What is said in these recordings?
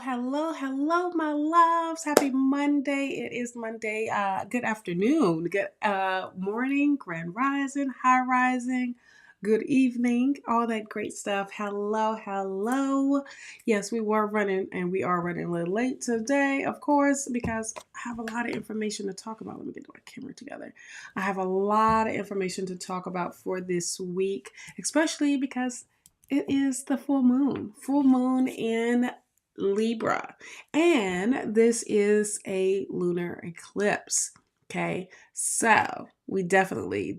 hello, my loves. Happy Monday. It is Monday. Good afternoon, good morning, grand rising, high rising, good evening, all that great stuff. Hello. Yes, we were running and we are running a little late today, of course, because I have a lot of information to talk about. Let me get my camera together. I have a lot of information to talk about for this week, especially because it is the full moon in Libra, and this is a lunar eclipse. Okay, so we definitely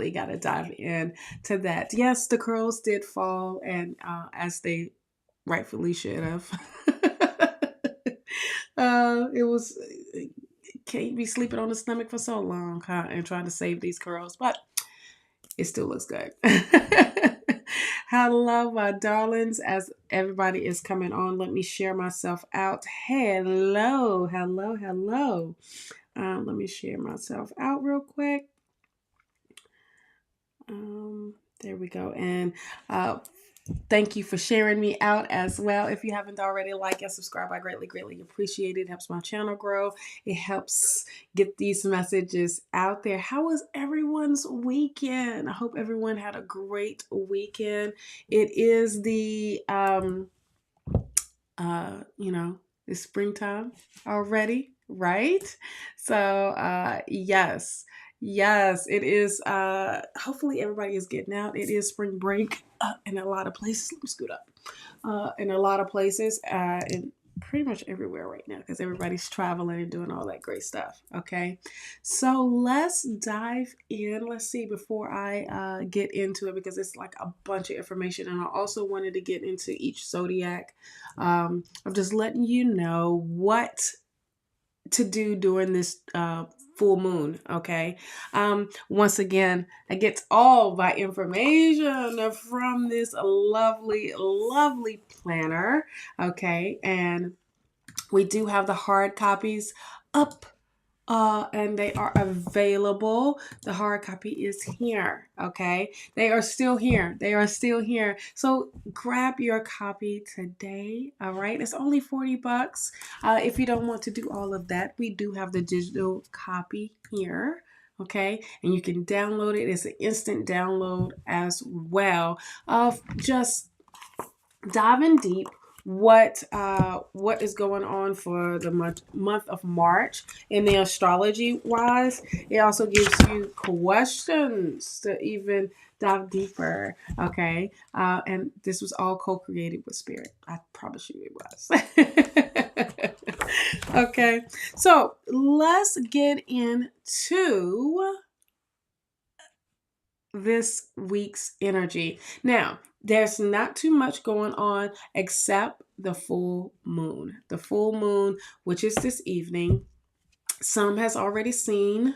got to dive in to that. Yes, the curls did fall, and as they rightfully should have. It was, can't be sleeping on the stomach for so long, huh? And trying to save these curls, but it still looks good. Hello, my darlings. As everybody is coming on, let me share myself out. Hello. Let me share myself out real quick. There we go. And thank you for sharing me out as well. If you haven't already, like and subscribe. I greatly appreciate it. It helps my channel grow. It helps get these messages out there. How was everyone's weekend? I hope everyone had a great weekend. It is the it's springtime already, right? So yes, it is. Hopefully everybody is getting out. It is spring break in a lot of places. Let me scoot up. In a lot of places, in pretty much everywhere right now, because everybody's traveling and doing all that great stuff. Okay, so let's dive in. Let's see, before I get into it, because it's like a bunch of information, and I also wanted to get into each zodiac. I'm just letting you know what to do during this full moon. Okay. Once again, I get all my information from this lovely planner. Okay. And we do have the hard copies up. And they are available. The hard copy is here. Okay. They are still here. So grab your copy today. All right. It's only $40. If you don't want to do all of that, we do have the digital copy here. Okay. And you can download it. It's an instant download as well of just diving deep what is going on for the month of March in the astrology wise. It also gives you questions to even dive deeper. Okay. And this was all co-created with Spirit. I promise you it was. Okay. So let's get into this week's energy. Now, there's not too much going on except the full moon. The full moon, which is this evening. Some has already seen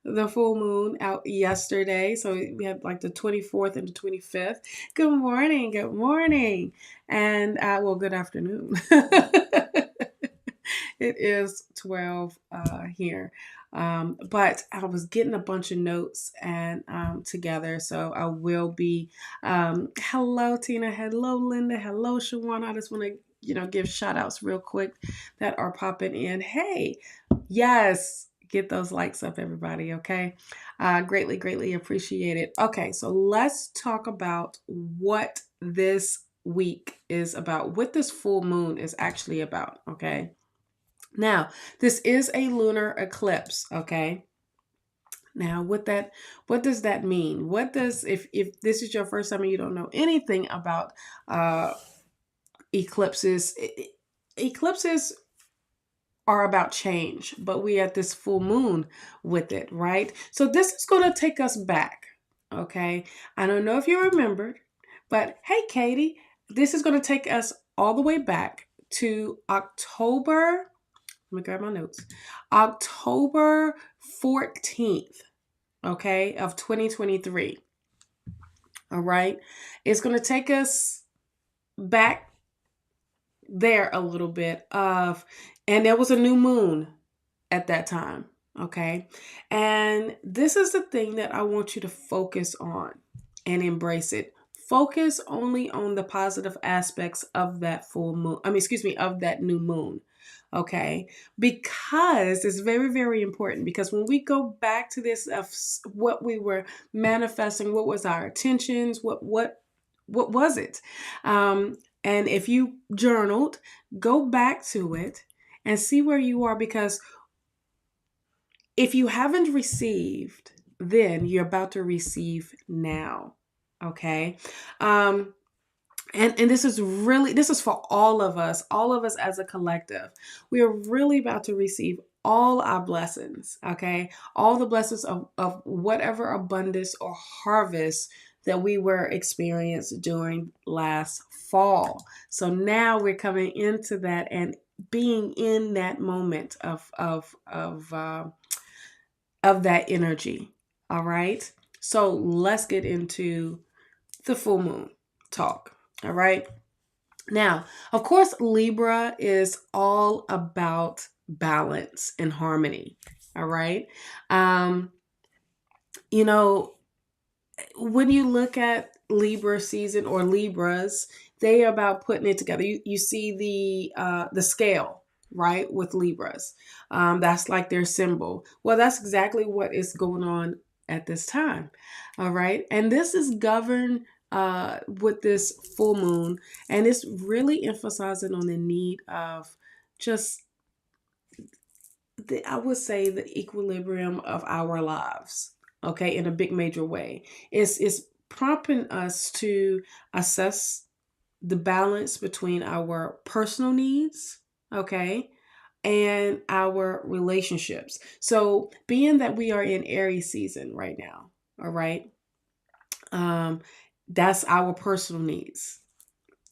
the full moon out yesterday. So we have like the 24th and the 25th. Good morning. And good afternoon. It is 12 here. But I was getting a bunch of notes and together, so I will be. Hello, Tina. Hello, Linda. Hello, Shawna. I just want to, give shout outs real quick that are popping in. Hey, yes, get those likes up, everybody. Okay, greatly appreciate it. Okay, so let's talk about what this week is about. What this full moon is actually about. Okay. Now, this is a lunar eclipse, okay? Now, what does that mean? What does, if this is your first time and you don't know anything about eclipses, eclipses are about change, but we at this full moon with it, right? So this is going to take us back, okay? I don't know if you remembered, but hey, Katie, this is going to take us all the way back to October. Let me grab my notes. October 14th, okay, of 2023. All right. It's going to take us back there a little bit and there was a new moon at that time. Okay. And this is the thing that I want you to focus on and embrace it Focus only on the positive aspects of that full moon. Of that new moon. Okay. Because it's very, very important, because when we go back to this of what we were manifesting, what was our intentions, what was it? And if you journaled, go back to it and see where you are, because if you haven't received, then you're about to receive now. Okay. Um, and this is for all of us as a collective. We are really about to receive all our blessings, okay? All the blessings of whatever abundance or harvest that we were experienced during last fall. So now we're coming into that and being in that moment of that energy. All right. So let's get into the full moon talk. All right. Now, of course, Libra is all about balance and harmony. All right. Um, you know, when you look at Libra season or Libras, they are about putting it together. You see the scale, right, with Libras. That's like their symbol. Well, that's exactly what is going on at this time. All right, and this is governed with this full moon, and it's really emphasizing on the need of just I would say the equilibrium of our lives, okay, in a big major way. It's prompting us to assess the balance between our personal needs, okay, and our relationships. So, being that we are in Aries season right now, all right, um, that's our personal needs,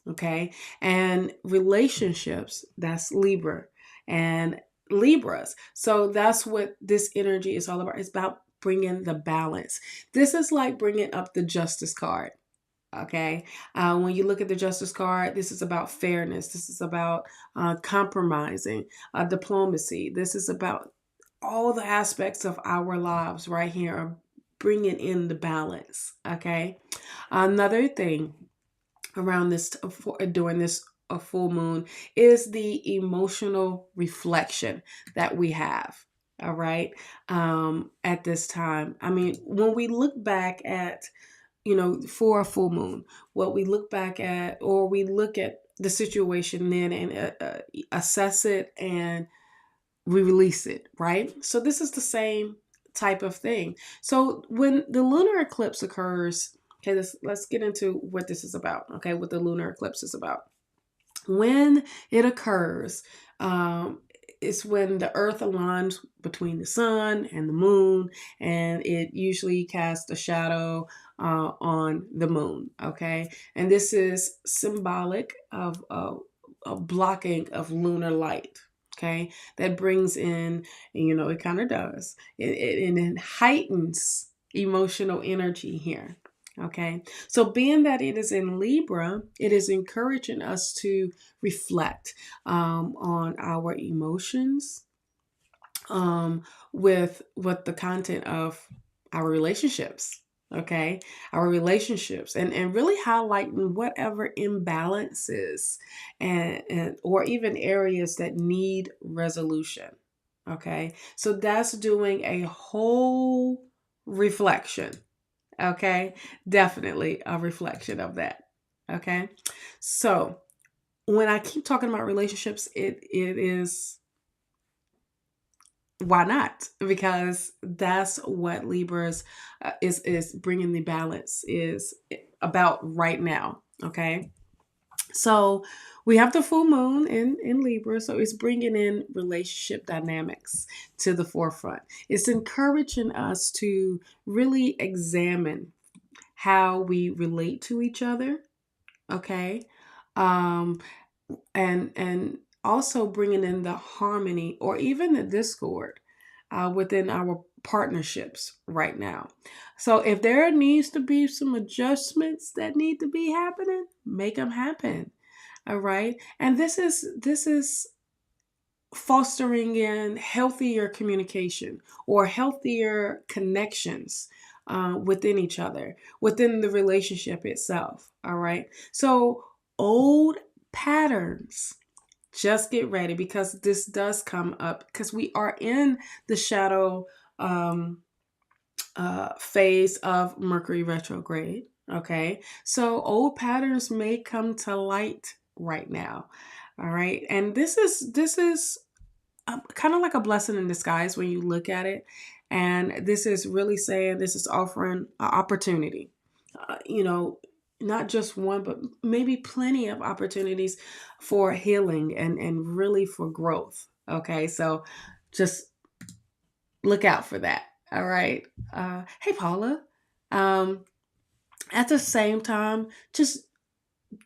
okay, and relationships, that's Libra and Libras. So that's what this energy is all about. It's about bringing the balance. This is like bringing up the justice card. Okay. When you look at the justice card, this is about fairness. This is about compromising, diplomacy. This is about all the aspects of our lives right here, are bringing in the balance. Okay. Another thing around this during this a full moon is the emotional reflection that we have, all right, at this time. I mean, when we look back at, for a full moon, what we look back at, or we look at the situation then and assess it, and we release it, right? So this is the same type of thing. So when the lunar eclipse occurs, okay, let's get into what this is about, okay, what the lunar eclipse is about. When it occurs, it's when the earth aligns between the sun and the moon, and it usually casts a shadow on the moon, okay? And this is symbolic of a blocking of lunar light, okay? That brings in, it kind of does, it heightens emotional energy here. Okay, so being that it is in Libra, it is encouraging us to reflect on our emotions, with the content of our relationships. Okay, our relationships, and really highlighting whatever imbalances and or even areas that need resolution. Okay, so that's doing a whole reflection. Okay, definitely a reflection of that. Okay, so when I keep talking about relationships, it is, why not? Because that's what Libras is bringing the balance is about right now. Okay, so we have the full moon in Libra, so it's bringing in relationship dynamics to the forefront. It's encouraging us to really examine how we relate to each other, okay, um, and also bringing in the harmony or even the discord within our partnerships right now. So if there needs to be some adjustments that need to be happening, make them happen. All right, and this is fostering in healthier communication or healthier connections within each other, within the relationship itself. All right. So old patterns, just get ready, because this does come up, because we are in the shadow phase of Mercury retrograde. Okay. So old patterns may come to light right now. All right. And this is kind of like a blessing in disguise when you look at it. And this is really saying, this is offering an opportunity, you know, not just one, but maybe plenty of opportunities for healing and really for growth. Okay. So just look out for that. All right. Hey, Paula. Um, at the same time, just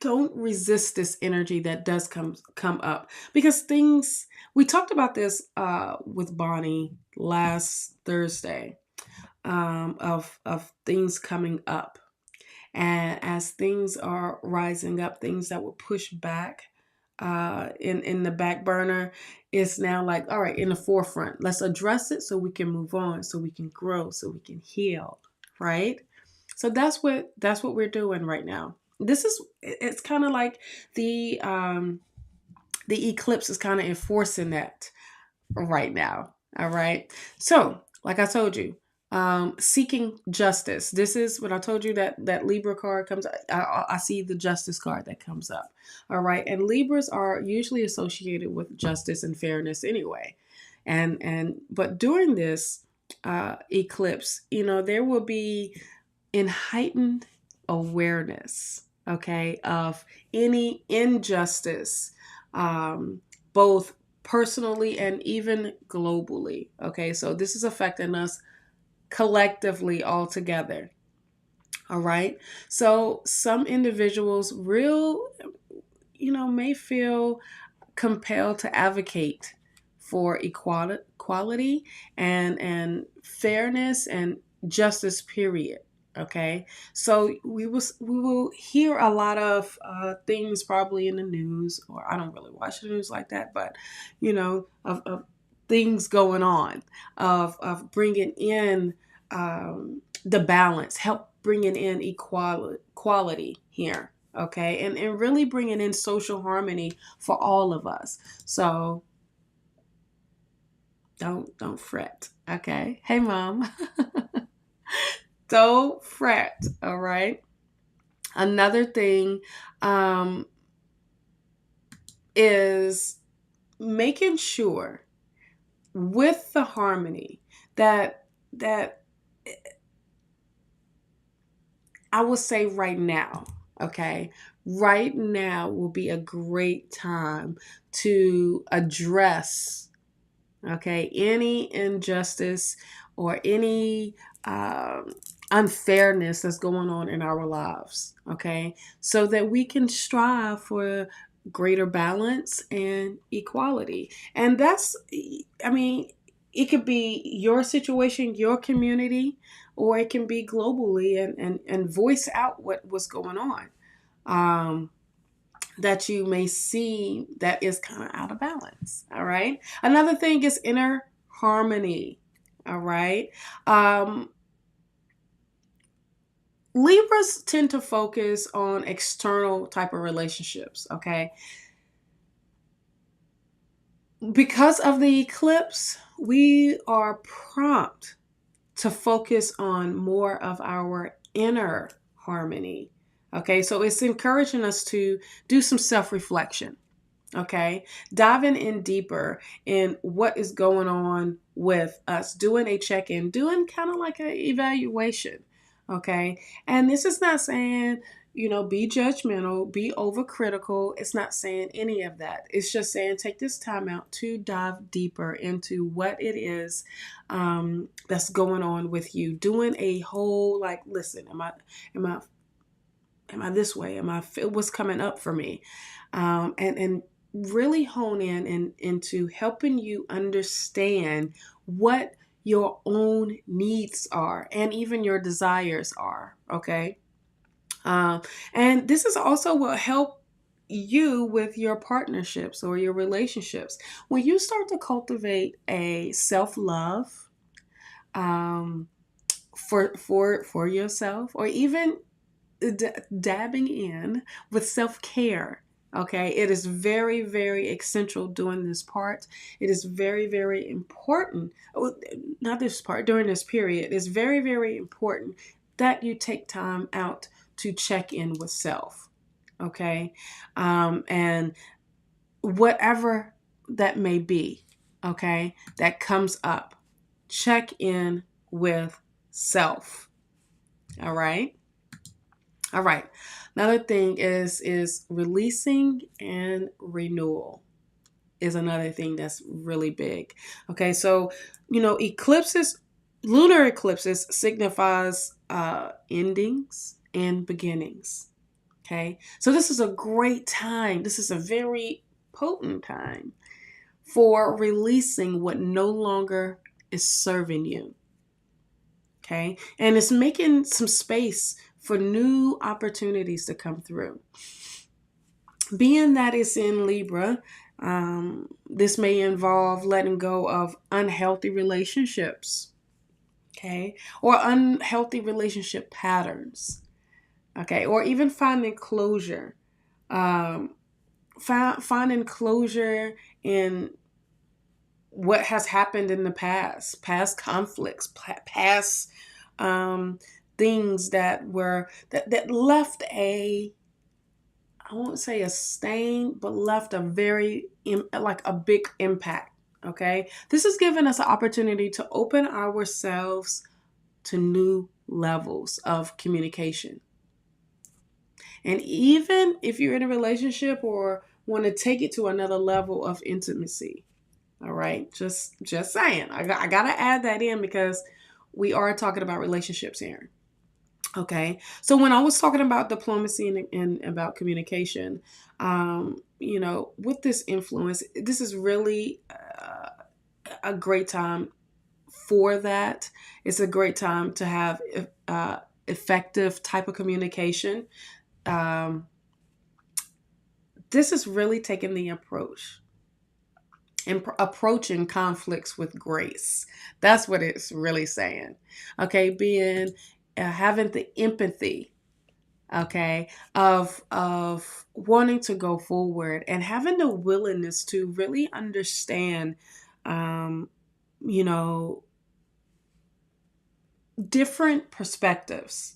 don't resist this energy that does come up, because things, we talked about this with Bonnie last Thursday, of things coming up, and as things are rising up, things that were pushed back in the back burner, is now like, all right, in the forefront. Let's address it so we can move on, so we can grow, so we can heal, right? So that's what we're doing right now. This is, it's kind of like the eclipse is kind of enforcing that right now. All right. So, like I told you, seeking justice. This is what I told you, that Libra card comes. I see the justice card that comes up. All right. And Libras are usually associated with justice and fairness anyway. But during this eclipse, there will be in heightened awareness, okay, of any injustice, both personally and even globally. Okay, so this is affecting us collectively all together. All right, so some individuals may feel compelled to advocate for equality and fairness and justice, period. Okay, so we will hear a lot of things probably in the news, or I don't really watch the news like that, but of things going on, of bringing in the balance, help bringing in equality here. Okay, and really bringing in social harmony for all of us. So don't fret. Okay, hey mom. Don't fret. All right. Another thing is making sure with the harmony that I will say right now. Okay, right now will be a great time to address, okay, any injustice or any unfairness that's going on in our lives, okay, so that we can strive for greater balance and equality. And that's, I mean, it could be your situation, your community, or it can be globally, and voice out what's going on. Um, that you may see that is kind of out of balance. All right. Another thing is inner harmony. All right. Libras tend to focus on external type of relationships. Okay. Because of the eclipse, we are prompt to focus on more of our inner harmony. Okay. So it's encouraging us to do some self-reflection. Okay, diving in deeper in what is going on with us, doing a check-in, doing kind of like an evaluation. Okay, and this is not saying, be judgmental, be overcritical. It's not saying any of that. It's just saying take this time out to dive deeper into what it is that's going on with you. Doing a whole, like, listen, am I this way? What's coming up for me? And really hone into helping you understand what your own needs are and even your desires are. Okay. And this is also will help you with your partnerships or your relationships. When you start to cultivate a self-love, for yourself, or even dabbing in with self-care. Okay, it is very, very essential during this part. It is very, very important. Not this part, during this period. It's very, very important that you take time out to check in with self. Okay, and whatever that may be, okay, that comes up, check in with self. All right. All right. Another thing is releasing and renewal is another thing that's really big. Okay, so eclipses, lunar eclipses signifies endings and beginnings. Okay, so this is a great time. This is a very potent time for releasing what no longer is serving you. Okay, and it's making some space for new opportunities to come through. Being that it's in Libra, this may involve letting go of unhealthy relationships, okay, or unhealthy relationship patterns, okay, or even finding closure. Um, finding closure in what has happened in the past conflicts, past um, things that left a, I won't say a stain, but left a very like a big impact. Okay, this has given us an opportunity to open ourselves to new levels of communication. And even if you're in a relationship or want to take it to another level of intimacy, all right, just saying, I gotta add that in because we are talking about relationships here. Okay, so when I was talking about diplomacy and about communication, with this influence, this is really a great time for that. It's a great time to have effective type of communication. Um, this is really taking the approach and approaching conflicts with grace. That's what it's really saying. Okay, being having the empathy, okay, of wanting to go forward and having the willingness to really understand, um, you know, different perspectives.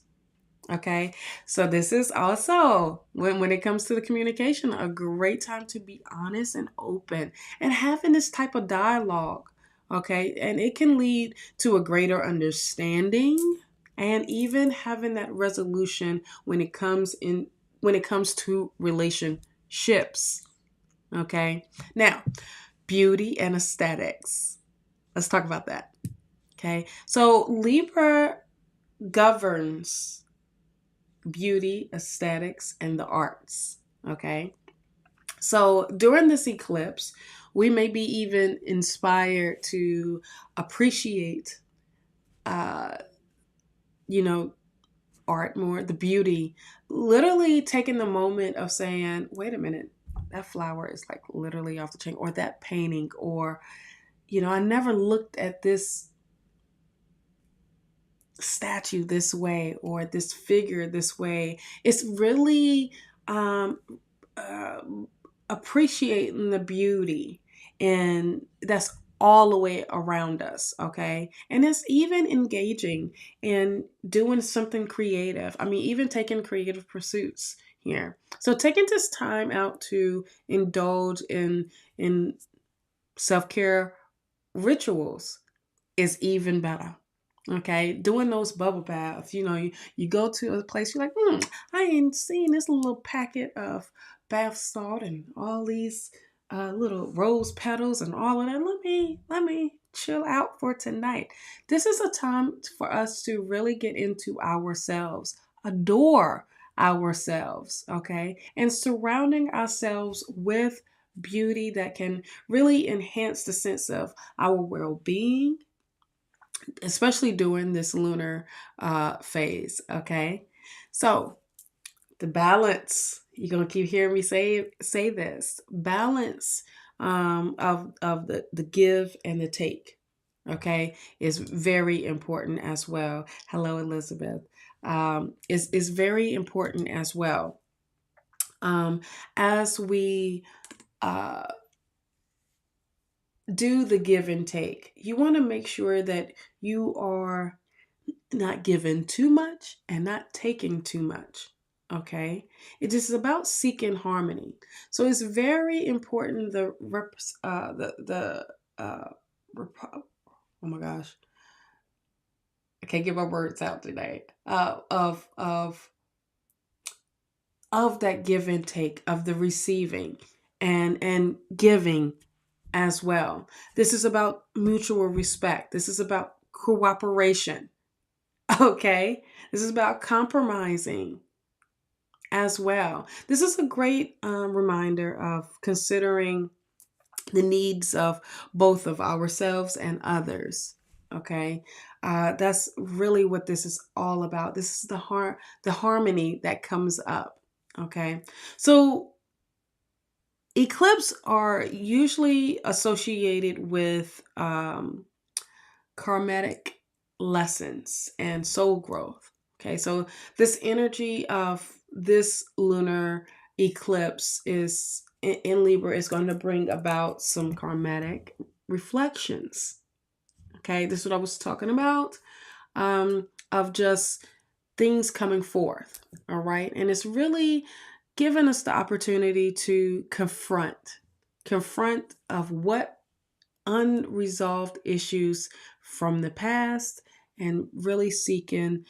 Okay, so this is also when it comes to the communication, a great time to be honest and open and having this type of dialogue. Okay, and it can lead to a greater understanding and even having that resolution when it comes to relationships. Okay, now beauty and aesthetics. Let's talk about that. Okay, so Libra governs beauty, aesthetics, and the arts. Okay. So during this eclipse, we may be even inspired to appreciate, uh, you know, art more, the beauty, literally taking the moment of saying, wait a minute, that flower is like literally off the chain, or that painting, or, I never looked at this statue this way or this figure this way. It's really um, uh, appreciating the beauty, and that's all the way around us. Okay, and it's even engaging in doing something creative. I mean, even taking creative pursuits here. So taking this time out to indulge in self-care rituals is even better. Okay, doing those bubble baths. You go to a place, you're like, I ain't seen this little packet of bath salt and all these little rose petals and all of that. Let me chill out for tonight. This is a time for us to really get into ourselves, adore ourselves, okay, and surrounding ourselves with beauty that can really enhance the sense of our well-being, especially during this lunar phase. Okay, so the balance. You're gonna keep hearing me say this balance of the give and the take. okay, is very important as well. Hello, Elizabeth. Is very important as well. As we uh, do the give and take, you want to make sure that you are not giving too much and not taking too much. Okay, it is about seeking harmony. So it's very important. The oh my gosh, I can't get my words out today. Of that give and take, of the receiving and giving as well. This is about mutual respect. This is about cooperation. Okay, this is about compromising as well. This is a great reminder of considering the needs of both of ourselves and others. Okay, that's really what this is all about. This is the harmony that comes up. Okay, so eclipses are usually associated with karmatic lessons and soul growth. Okay, so this energy of this lunar eclipse is in Libra is going to bring about some karmatic reflections. Okay, this is what I was talking about, of just things coming forth. All right, and it's really given us the opportunity to confront of what unresolved issues from the past and really seeking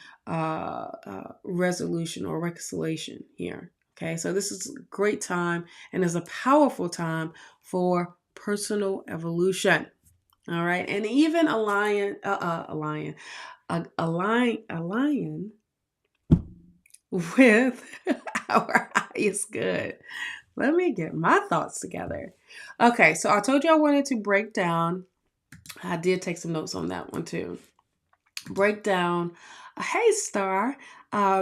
resolution or reconciliation here. Okay, so this is a great time and is a powerful time for personal evolution. All right, and even a lion with our highest good. Let me get my thoughts together. Okay, so I told you I wanted to break down. I did take some notes on that one too. Break down, hey star,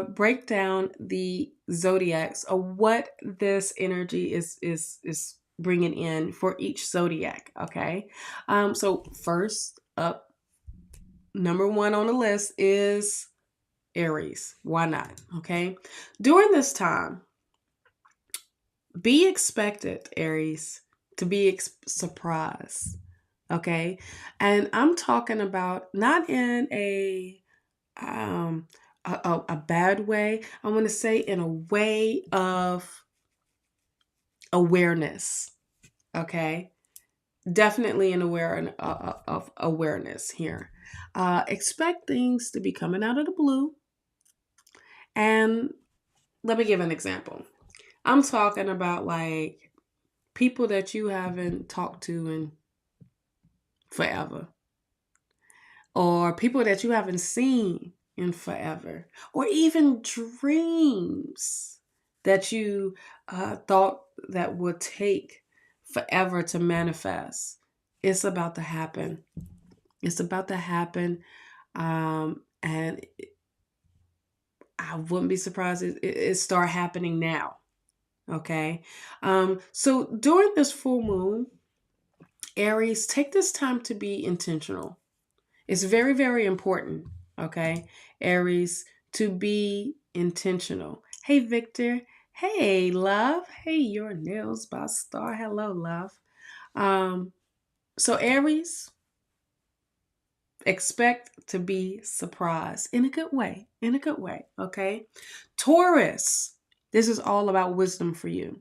break down the zodiacs of what this energy is bringing in for each zodiac. Okay, so first up, number one on the list is Aries. Why not? Okay, during this time, be expected, Aries, to be surprised. Okay, and I'm talking about not in um a bad way. I want to say in a way of awareness. Okay, definitely an of awareness here. Expect things to be coming out of the blue, and let me give an example. I'm talking about like people that you haven't talked to in forever, or people that you haven't seen in forever, or even dreams that you thought that would take forever to manifest. It's about to happen. It's about to happen. And I wouldn't be surprised if it start happening now. Okay. So during this full moon, Aries, take this time to be intentional. It's very, very important, okay, Aries, to be intentional. Hey, Victor. Hey, love. Hey, your nails by Star. Hello, love. Um, so Aries, expect to be surprised in a good way, okay? Taurus, this is all about wisdom for you,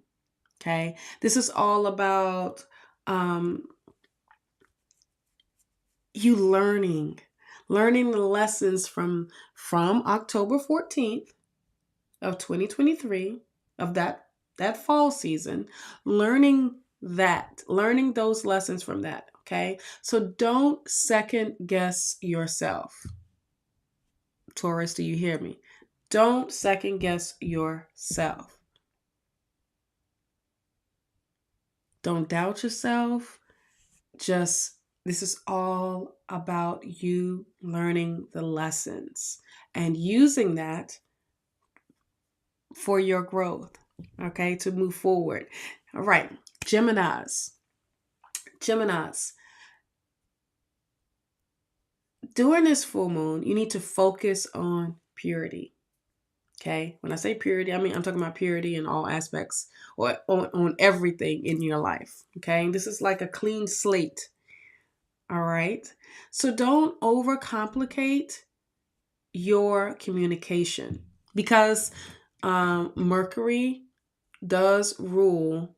okay? This is all about um, you learning the lessons from October 14th of 2023, of that fall season, learning those lessons from that. Okay, so don't second guess yourself. Taurus, do you hear me? Don't second guess yourself. Don't doubt yourself. Just, this is all about you learning the lessons and using that for your growth, okay, to move forward. All right, Geminis. during this full moon, you need to focus on purity. Okay. When I say purity, I mean, I'm talking about purity in all aspects or on everything in your life. Okay. This is like a clean slate. All right. So don't overcomplicate your communication because Mercury does rule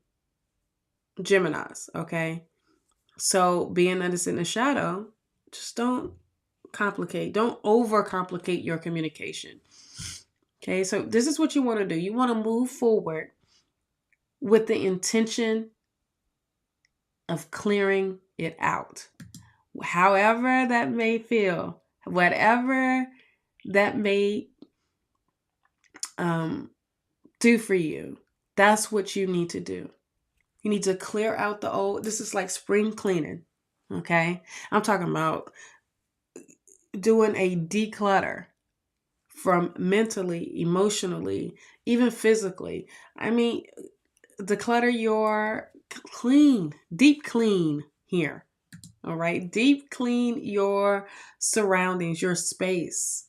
Geminis. Okay. So being that it's in the shadow, just don't overcomplicate your communication. Okay, so this is what you want to do. You want to move forward with the intention of clearing it out. However that may feel, whatever that may do for you, that's what you need to do. You need to clear out the old. This is like spring cleaning. Okay, I'm talking about doing a declutter from mentally, emotionally, even physically. I mean, declutter your deep clean here. All right. Deep clean your surroundings, your space.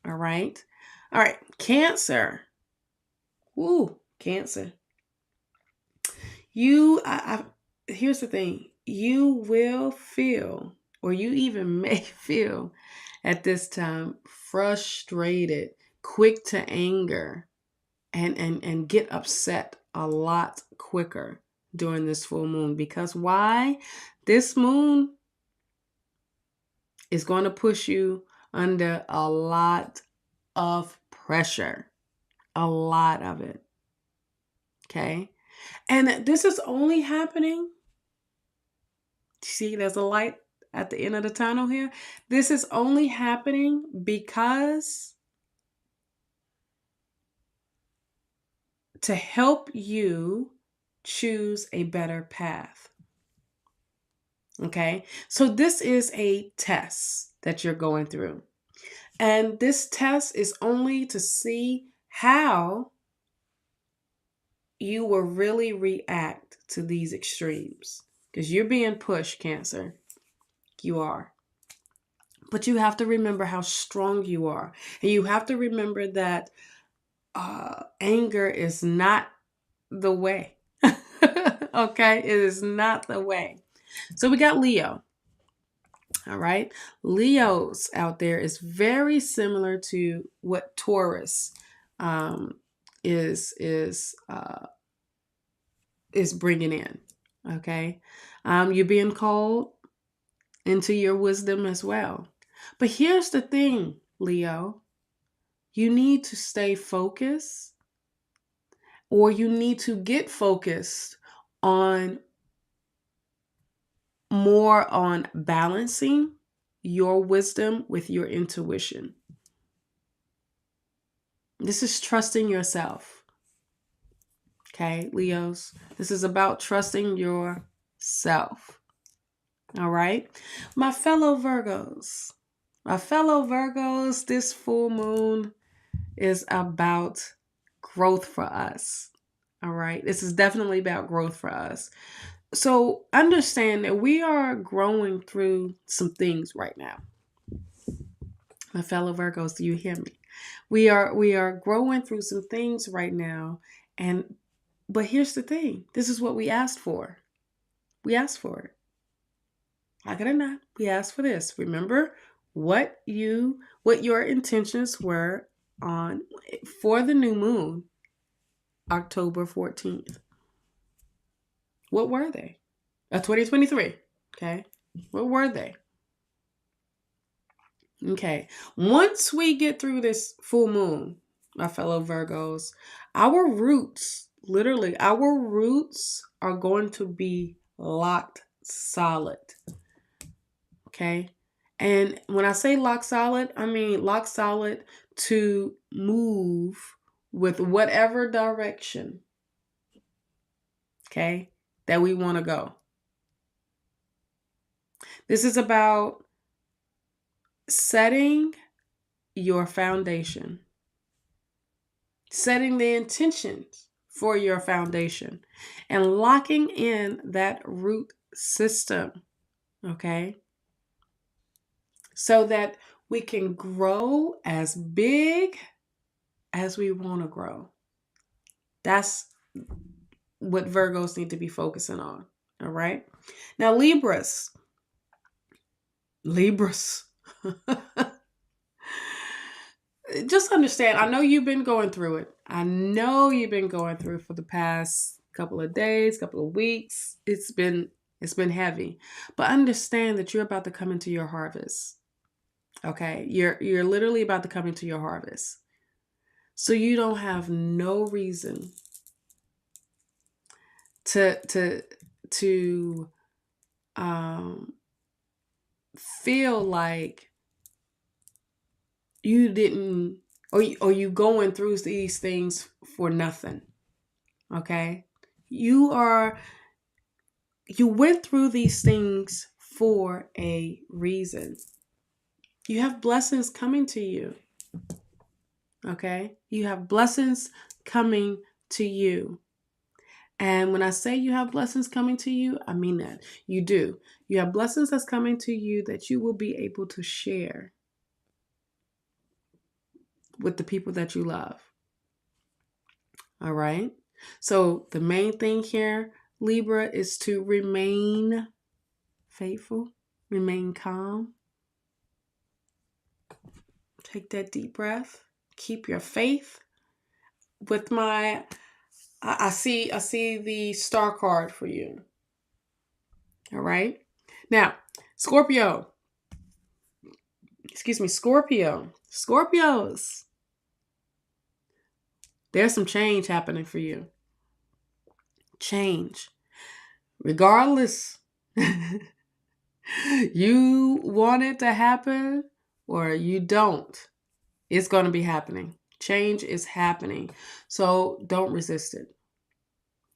All right. All right. Cancer. Ooh, Cancer. Here's the thing. You will feel, or you even may feel at this time, frustrated, quick to anger, and get upset a lot quicker during this full moon. Because why? This moon is going to push you under a lot of pressure, a lot of it. Okay. And this is only happening. See, there's a light at the end of the tunnel here. This is only happening because to help you choose a better path. Okay, so this is a test that you're going through. And this test is only to see how you will really react to these extremes. Because you're being pushed, Cancer. You are. But you have to remember how strong you are. And you have to remember that anger is not the way. Okay? It is not the way. So we got Leo. All right. Leos out there is very similar to what Taurus is bringing in. Okay. You're being called into your wisdom as well. But here's the thing, Leo. You need to stay focused, or you need to get focused on more on balancing your wisdom with your intuition. This is trusting yourself. Okay, Leos, this is about trusting yourself. All right, my fellow Virgos, this full moon is about growth for us. All right, this is definitely about growth for us. So understand that we are growing through some things right now. My fellow Virgos, do you hear me? We are growing through some things right now. But here's the thing. This is what we asked for. We asked for it. Like it or not, we asked for this. Remember what your intentions were for the new moon, October 14th. What were they? 2023. Okay. What were they? Okay. Once we get through this full moon, my fellow Virgos, our roots are going to be locked solid. Okay. And when I say lock solid, I mean lock solid to move with whatever direction, okay, that we want to go. This is about setting your foundation, setting the intentions for your foundation, and locking in that root system, okay? so that we can grow as big as we want to grow. That's what Virgos need to be focusing on. All right. Now, Libras. Just understand, I know you've been going through it. I know you've been going through it for the past couple of days, couple of weeks. It's been heavy. But understand that you're about to come into your harvest. Okay? You're literally about to come into your harvest. So you don't have no reason to feel like you didn't, or you going through these things for nothing. Okay? You went through these things for a reason. You have blessings coming to you. Okay? You have blessings coming to you. And when I say you have blessings coming to you, I mean that. You do. You have blessings that's coming to you that you will be able to share with the people that you love. All right? So the main thing here, Libra, is to remain faithful, remain calm. Take that deep breath. Keep your faith. With my, I see the star card for you. All right. Now, Scorpio. Scorpios. There's some change happening for you. Change. Regardless, you want it to happen or you don't, it's going to be happening. Change is happening. So don't resist it.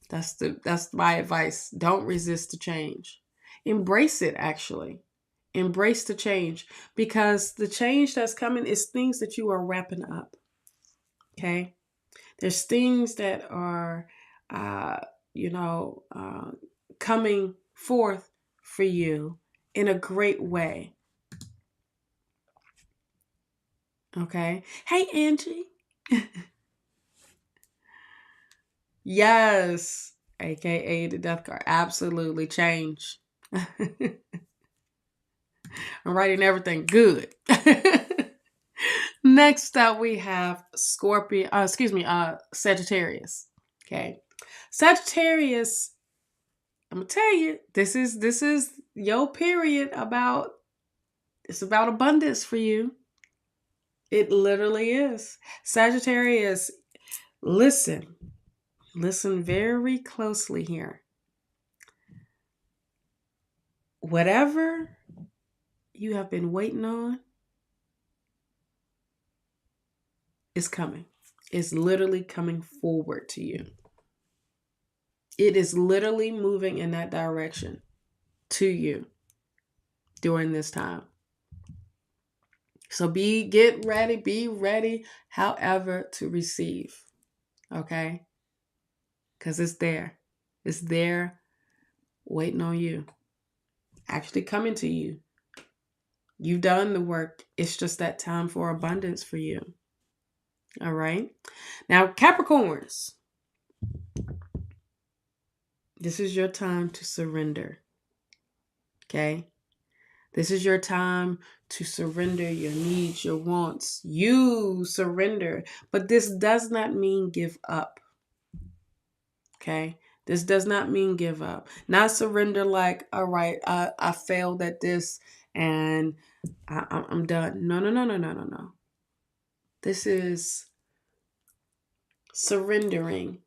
That's my advice. Don't resist the change. Embrace it, actually. Embrace the change, because the change that's coming is things that you are wrapping up. Okay? There's things that are, coming forth for you in a great way. Okay? Hey, Angie. Yes. AKA the death card. Absolutely. Change. I'm writing everything good. Next up, we have Sagittarius. Okay. Sagittarius, I'm gonna tell you, this is your period it's about abundance for you. It literally is. Sagittarius, listen very closely here. Whatever you have been waiting on is coming. It's literally coming forward to you. It is literally moving in that direction to you during this time. So get ready, be ready, however, to receive. Okay? Because it's there. It's there waiting on you. Actually coming to you. You've done the work. It's just that time for abundance for you. All right? Now, Capricorns. This is your time to surrender. Okay? This is your time to surrender your needs, your wants. You surrender. But this does not mean give up. Okay? This does not mean give up. Not surrender like, all right, I failed at this and I'm done. No. This is surrendering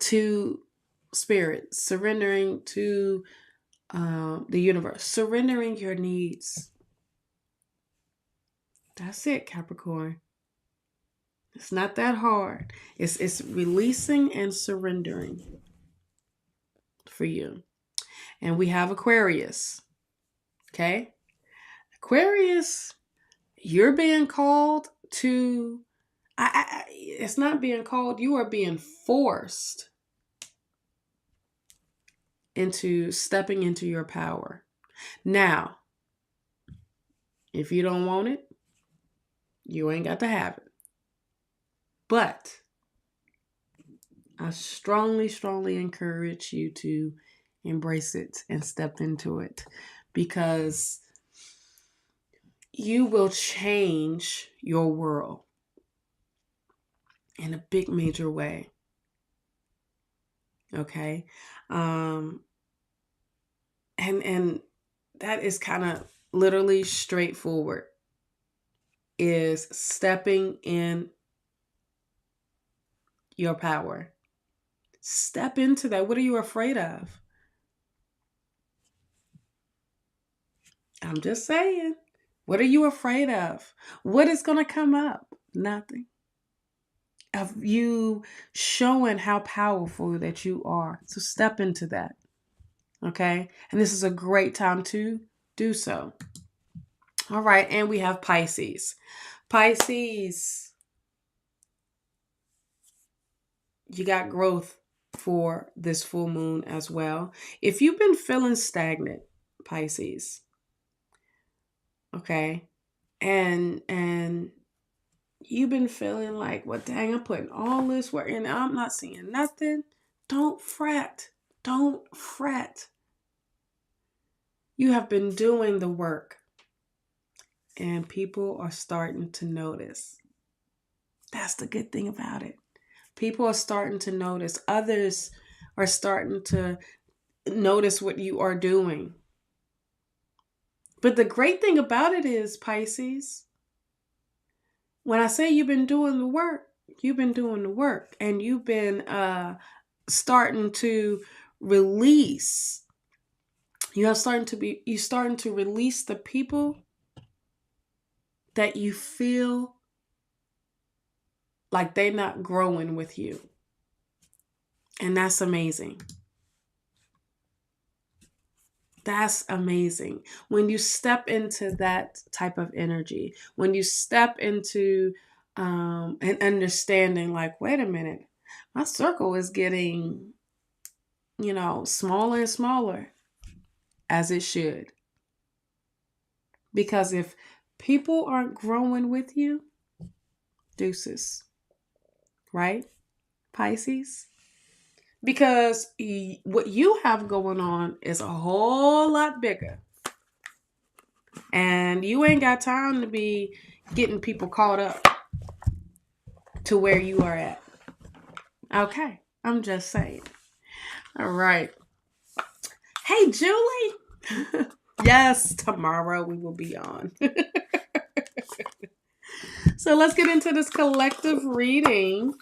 to spirit, surrendering to the universe, surrendering your needs. That's it, Capricorn. It's not that hard. It's releasing and surrendering for you. And we have Aquarius. Okay? Aquarius, you're being called to, it's not being called, you are being forced into stepping into your power. Now, If you don't want it, you ain't got to have it. But I strongly, strongly encourage you to embrace it and step into it, because you will change your world in a big major way. Okay. And that is kind of literally straightforward, is stepping in your power. Step into that. What are you afraid of? I'm just saying. What are you afraid of? What is going to come up? Nothing. Of you showing how powerful that you are. So step into that. Okay? And this is a great time to do so. All right. And we have Pisces. Pisces, you got growth for this full moon as well. If you've been feeling stagnant, Pisces, okay, and you've been feeling like, well, dang, I'm putting all this work in, I'm not seeing nothing. Don't fret. Don't fret. You have been doing the work, and people are starting to notice. That's the good thing about it. People are starting to notice. Others are starting to notice what you are doing. But the great thing about it is, Pisces, when I say you've been doing the work, you've been doing the work, and you've been starting to release. You're starting to release the people that you feel like they're not growing with you. And that's amazing. That's amazing. When you step into that type of energy, when you step into an understanding like, wait a minute, my circle is getting, smaller and smaller, as it should. Because if people aren't growing with you, deuces, right? Pisces? Because what you have going on is a whole lot bigger. And you ain't got time to be getting people caught up to where you are at. Okay, I'm just saying. All right. Hey, Julie. Yes, tomorrow we will be on. So let's get into this collective reading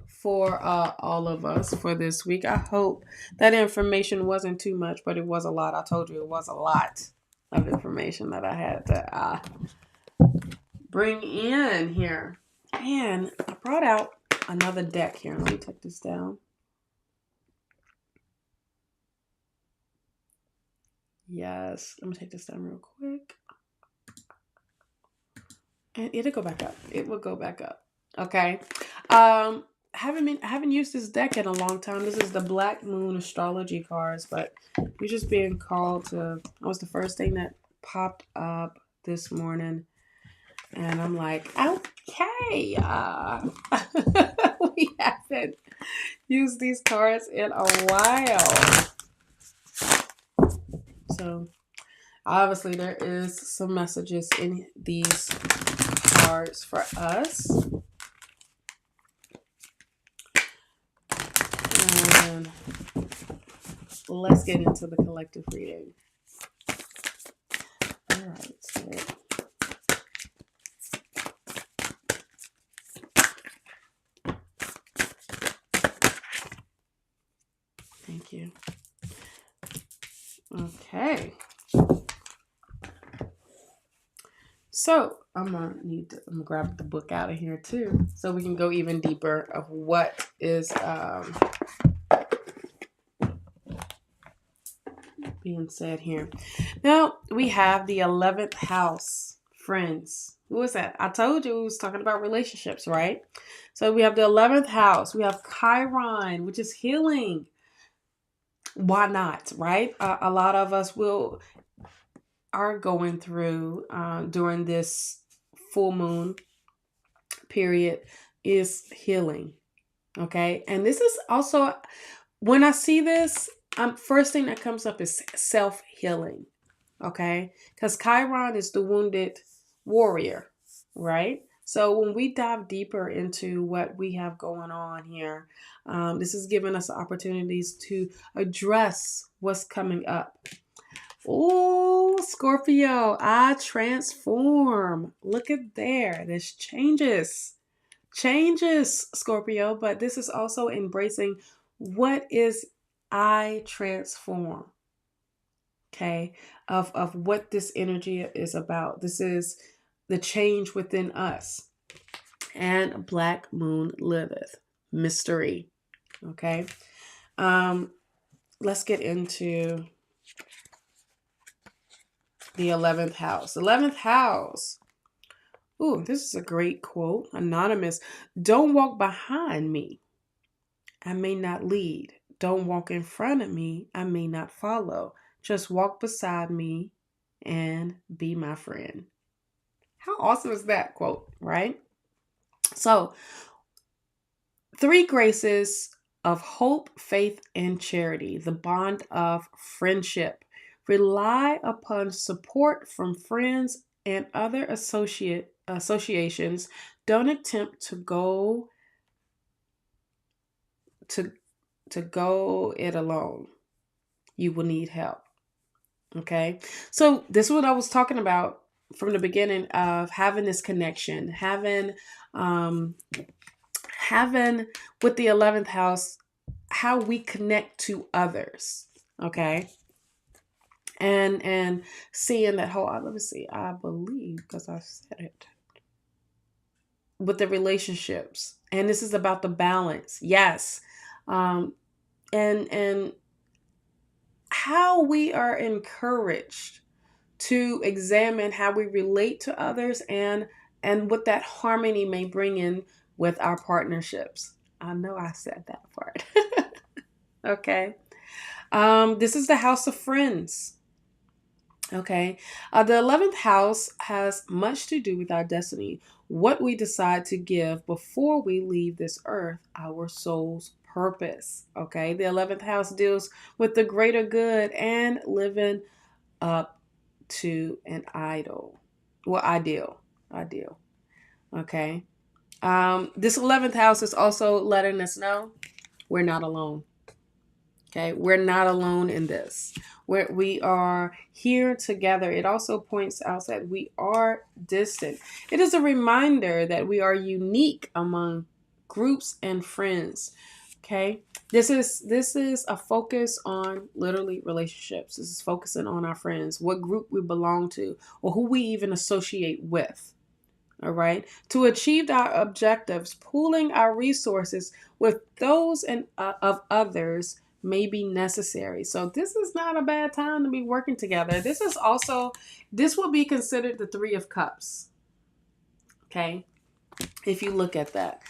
for all of us for this week. I hope that information wasn't too much, but it was a lot. I told you it was a lot of information that I had to bring in here. And I brought out another deck here. Let me take this down. Yes, let me take this down real quick. And it'll go back up. It will go back up. Okay. I haven't used this deck in a long time. This is the Black Moon astrology cards, but we're just being called to. That was the first thing that popped up this morning, and I'm like, okay, we haven't used these cards in a while, so obviously there is some messages in these cards for us. And let's get into the collective reading. All right. So thank you. Okay. So I'm gonna grab the book out of here too, so we can go even deeper of what is being said here. Now we have the 11th house, friends. Who is that? I told you we was talking about relationships, right? So we have the 11th house. We have Chiron, which is healing. Why not, right? A lot of us will are going through during this full moon period is healing. Okay. And this is also, when I see this, first thing that comes up is self healing. Okay. Because Chiron is the wounded warrior, right? So when we dive deeper into what we have going on here, this is giving us opportunities to address what's coming up. Oh, Scorpio, I transform. Look at there. There's changes, Scorpio, but this is also embracing what is I transform. Okay, of what this energy is about. This is the change within us. And Black Moon liveth. Mystery. Okay. Um, let's get into the 11th house. 11th house. Ooh, this is a great quote. Anonymous. Don't walk behind me. I may not lead. Don't walk in front of me. I may not follow. Just walk beside me and be my friend. How awesome is that quote, right? So, 3 graces of hope, faith, and charity, the bond of friendship. Rely upon support from friends and other associations. Don't attempt to go it alone. You will need help. Okay. So this is what I was talking about from the beginning of having this connection, having with the 11th house, how we connect to others. Okay. And seeing that whole, let me see, I believe, because I said it, with the relationships. And this is about the balance. Yes. And how we are encouraged to examine how we relate to others and what that harmony may bring in with our partnerships. I know I said that part. Okay. This is the house of friends. Okay. The 11th house has much to do with our destiny, what we decide to give before we leave this earth, our soul's purpose. Okay. The 11th house deals with the greater good and living up to an ideal. Okay. This 11th house is also letting us know we're not alone. Okay, we're not alone in this. We are here together. It also points out that we are distant. It is a reminder that we are unique among groups and friends. Okay, this is a focus on literally relationships. This is focusing on our friends, what group we belong to, or who we even associate with. All right. To achieve our objectives, pooling our resources with those of others may be necessary. So this is not a bad time to be working together. This will be considered the 3 of Cups. Okay. If you look at that,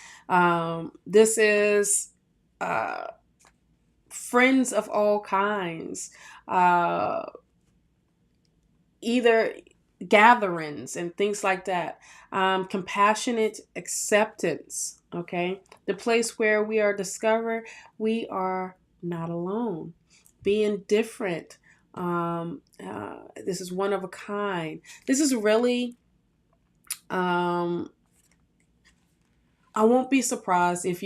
this is friends of all kinds, either gatherings and things like that. Compassionate acceptance. Okay. The place where we are discovered we are not alone. Being different. This is one of a kind. This is really, I won't be surprised if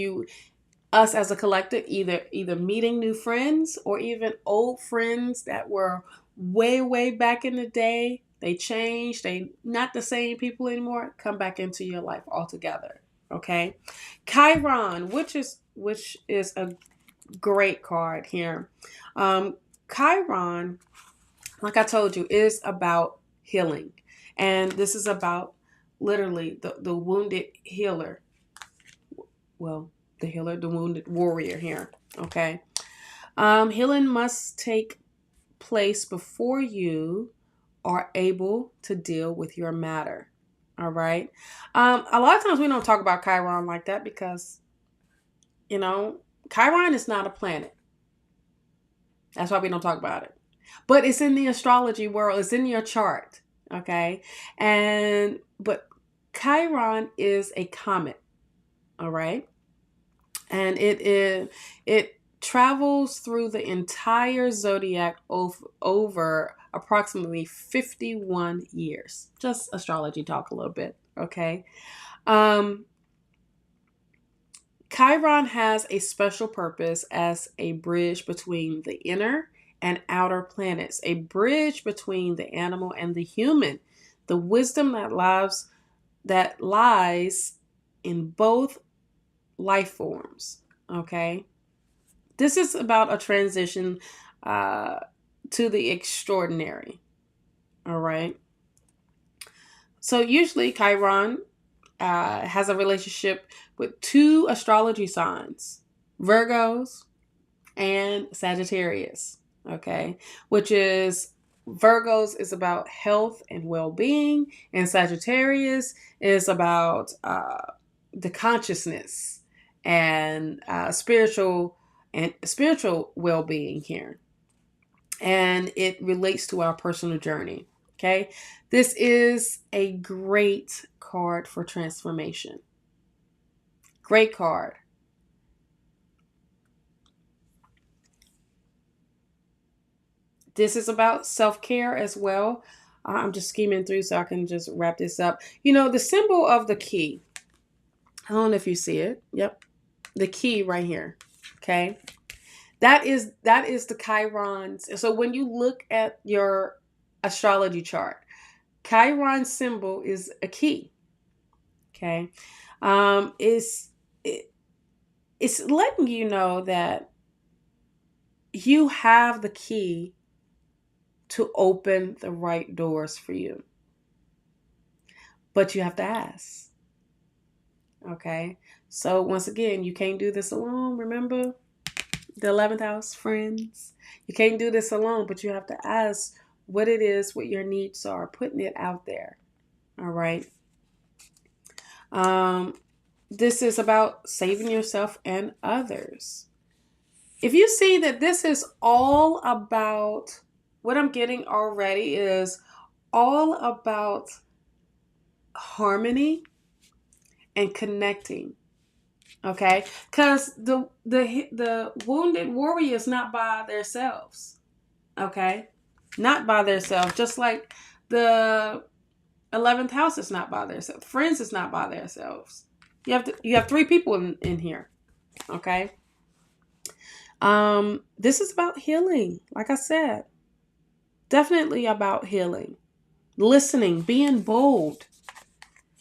us as a collective, either meeting new friends or even old friends that were way back in the day. They changed. They not the same people anymore. Come back into your life altogether. Okay. Chiron, which is a great card here. Chiron, like I told you, is about healing. And this is about literally the wounded healer. Well, the healer, the wounded warrior here. Okay. Healing must take place before you are able to deal with your matter. All right. A lot of times we don't talk about Chiron like that because, Chiron is not a planet. That's why we don't talk about it. But it's in the astrology world. It's in your chart. Okay. But Chiron is a comet. All right. And it travels through the entire zodiac over approximately 51 years. Just astrology talk a little bit. Okay. Um, Chiron has a special purpose as a bridge between the inner and outer planets, a bridge between the animal and the human. The wisdom that lies in both life forms. Okay, this is about a transition uh, to the extraordinary. All right. So usually Chiron has a relationship with two astrology signs, Virgos and Sagittarius. Okay, which is Virgos is about health and well-being, and Sagittarius is about the consciousness and spiritual well-being here, and it relates to our personal journey. Okay, this is a great card for transformation. Great card. This is about self-care as well. I'm just scheming through so I can just wrap this up. The symbol of the key. I don't know if you see it. Yep. The key right here. Okay. That is the Chiron's. So when you look at your astrology chart, Chiron's symbol is a key. Okay. It's letting you know that you have the key to open the right doors for you. But you have to ask. Okay. So once again, you can't do this alone. Remember the 11th house, friends. You can't do this alone, but you have to ask what it is, what your needs are, putting it out there. All right. This is about saving yourself and others. If you see that this is all about, what I'm getting already is all about harmony and connecting. Okay, because the wounded warrior is not by themselves. Okay, not by themselves. Just like the 11th house is not by themselves. Friends is not by themselves. You have three people in here. Okay. This is about healing. Like I said, definitely about healing, listening, being bold,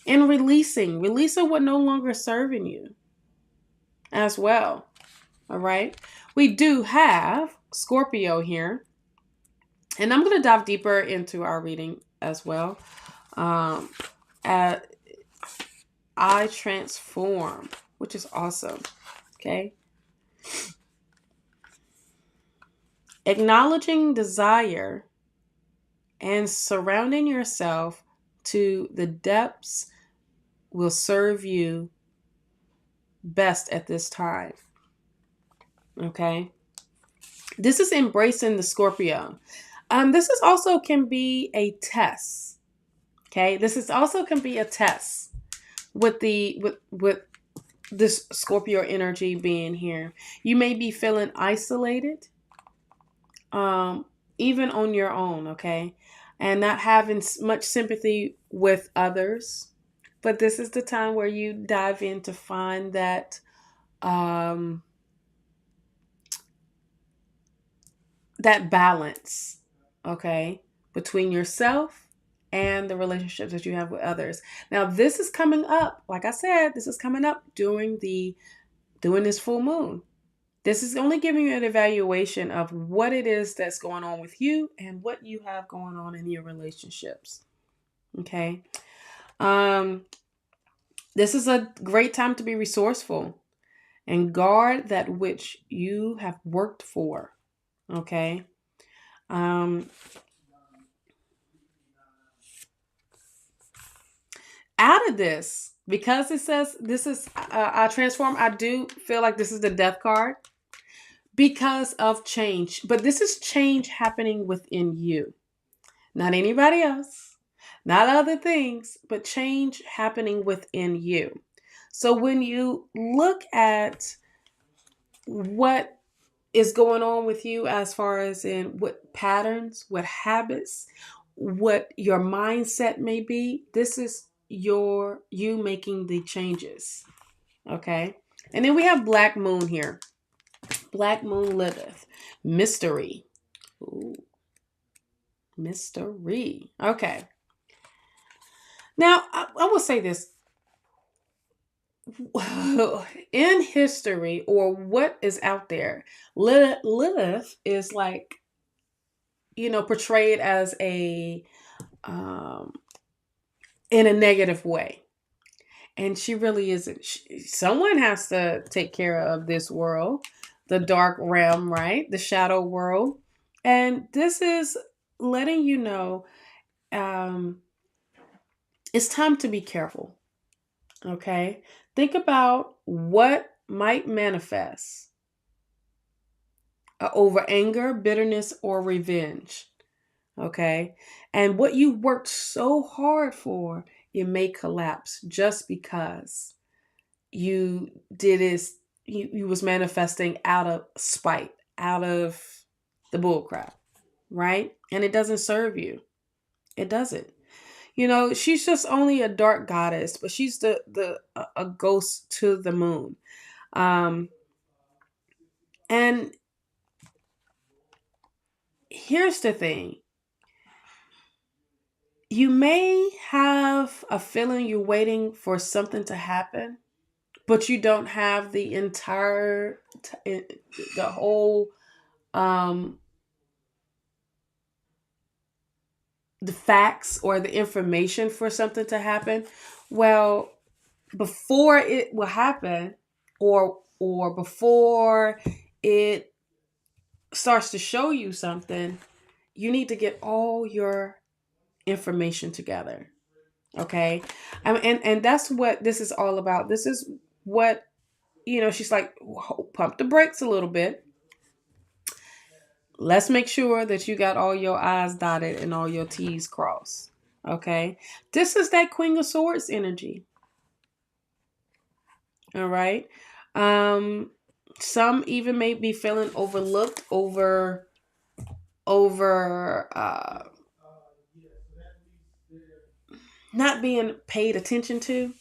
and releasing what no longer serving you as well. All right. We do have Scorpio here, and I'm going to dive deeper into our reading as well. At I transform, which is awesome. Okay. Acknowledging desire and surrounding yourself to the depths will serve you best at this time. Okay. This is embracing the Scorpio. This is also can be a test. Okay. This is also can be a test with this Scorpio energy being here. You may be feeling isolated, even on your own. Okay. And not having much sympathy with others. But this is the time where you dive in to find that that balance, okay, between yourself and the relationships that you have with others. Now, this is coming up. Like I said, this is coming up during this full moon. This is only giving you an evaluation of what it is that's going on with you and what you have going on in your relationships. Okay. This is a great time to be resourceful and guard that which you have worked for. Okay. Out of this, because it says this is I transform, I do feel like this is the death card. because of change. But this is change happening within you, not anybody else, not other things, but change happening within you. So when you look at what is going on with you as far as in what patterns, what habits, what your mindset may be, this is you making the changes. Okay. And then we have Black Moon here. Black Moon liveth. Mystery. Ooh, mystery. Okay. Now, I will say this. In history, or what is out there, Lilith is like, portrayed as um, in a negative way. And she really isn't. Someone has to take care of this world, the dark realm, right? The shadow world. And this is letting you know um, it's time to be careful. Okay. Think about what might manifest over anger, bitterness, or revenge. Okay. And what you worked so hard for, it may collapse just because you did this, you was manifesting out of spite, out of the bullcrap, right? And it doesn't serve you. It doesn't. She's just only a dark goddess, but she's a ghost to the moon. Um, and here's the thing. You may have a feeling you're waiting for something to happen, but you don't have the whole, um, the facts or the information for something to happen. Well, before it will happen, or before it starts to show you something, you need to get all your information together. Okay. And that's what this is all about. This is what, she's like, pump the brakes a little bit. Let's make sure that you got all your I's dotted and all your T's crossed. Okay. This is that Queen of Swords energy. All right. Some even may be feeling overlooked, over not being paid attention to.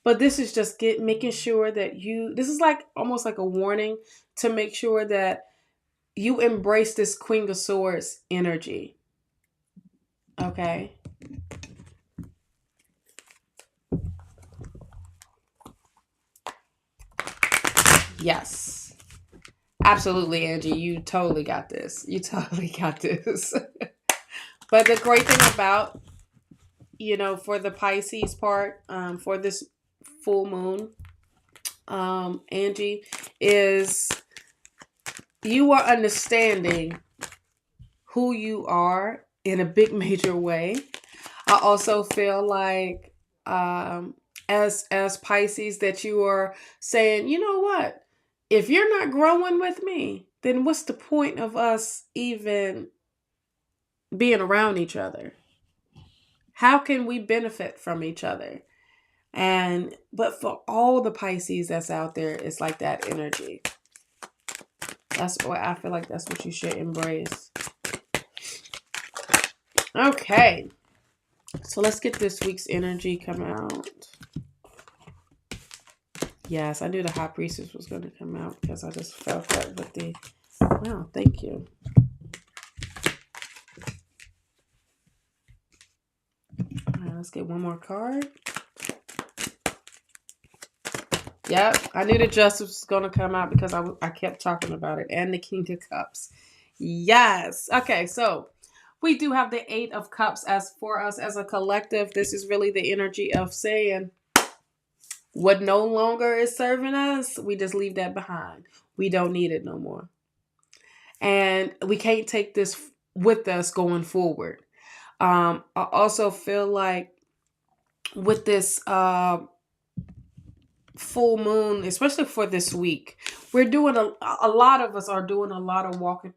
But this is just making sure that this is like almost like a warning to make sure that you embrace this Queen of Swords energy. Okay. Yes. Absolutely, Angie. You totally got this. You totally got this. But the great thing about, for the Pisces part, for this full moon, Angie, is you are understanding who you are in a big major way. I also feel like as Pisces that you are saying, you know what? If you're not growing with me, then what's the point of us even being around each other? How can we benefit from each other? But for all the Pisces that's out there, it's like that energy. That's what I feel like. That's what you should embrace. Okay. So let's get this week's energy come out. Yes, I knew the High Priestess was going to come out because I just felt that with the... Wow, thank you. All right, let's get one more card. Yep, I knew the Justice was going to come out because I kept talking about it. And the King of Cups. Yes. Okay, so we do have the Eight of Cups as for us as a collective. This is really the energy of saying what no longer is serving us, we just leave that behind. We don't need it no more. And we can't take this with us going forward. I also feel like with this full moon, especially for this week, we're doing a lot of us are doing a lot of walking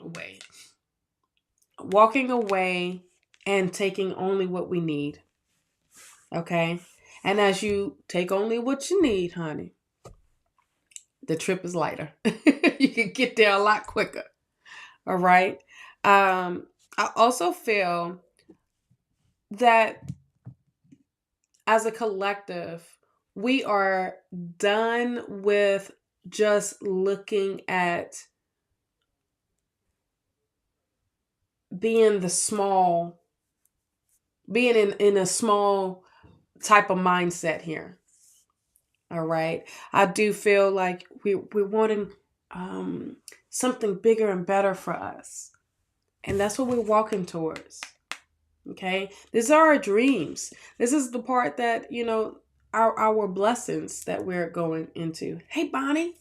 away and taking only what we need. Okay. And as you take only what you need, honey, the trip is lighter. You can get there a lot quicker. All right. I also feel that as a collective, we are done with just looking at being in a small type of mindset here. All right. I do feel like we're wanting something bigger and better for us. And that's what we're walking towards. Okay. These are our dreams. This is the part that, our blessings that we're going into. Hey, Bonnie.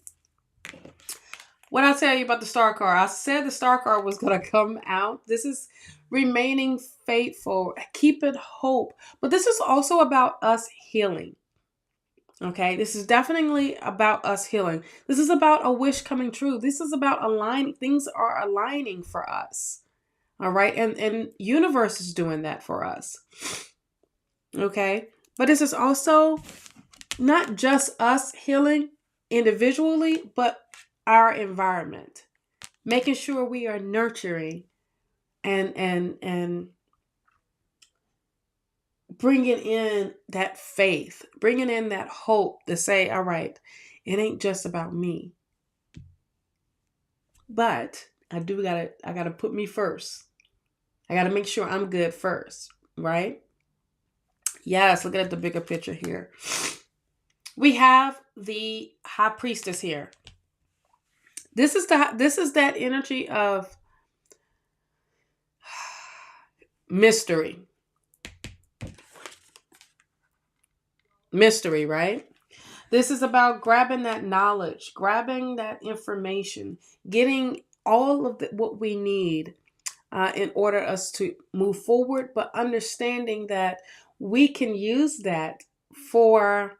What I tell you about the star card? I said the star card was going to come out. This is remaining faithful, keeping hope. But this is also about us healing. Okay, this is definitely about us healing. This is about a wish coming true. This is about aligning. Things are aligning for us. All right, and universe is doing that for us. Okay, but this is also not just us healing individually, but our environment, making sure we are nurturing and bringing in that faith, bringing in that hope to say, all right, it ain't just about me, but I gotta put me first. I gotta make sure I'm good first, right? Yes, look at the bigger picture here. We have the high priestess here. This is that energy of mystery. Mystery, right? This is about grabbing that knowledge, grabbing that information, getting all of what we need in order us to move forward, but understanding that we can use that for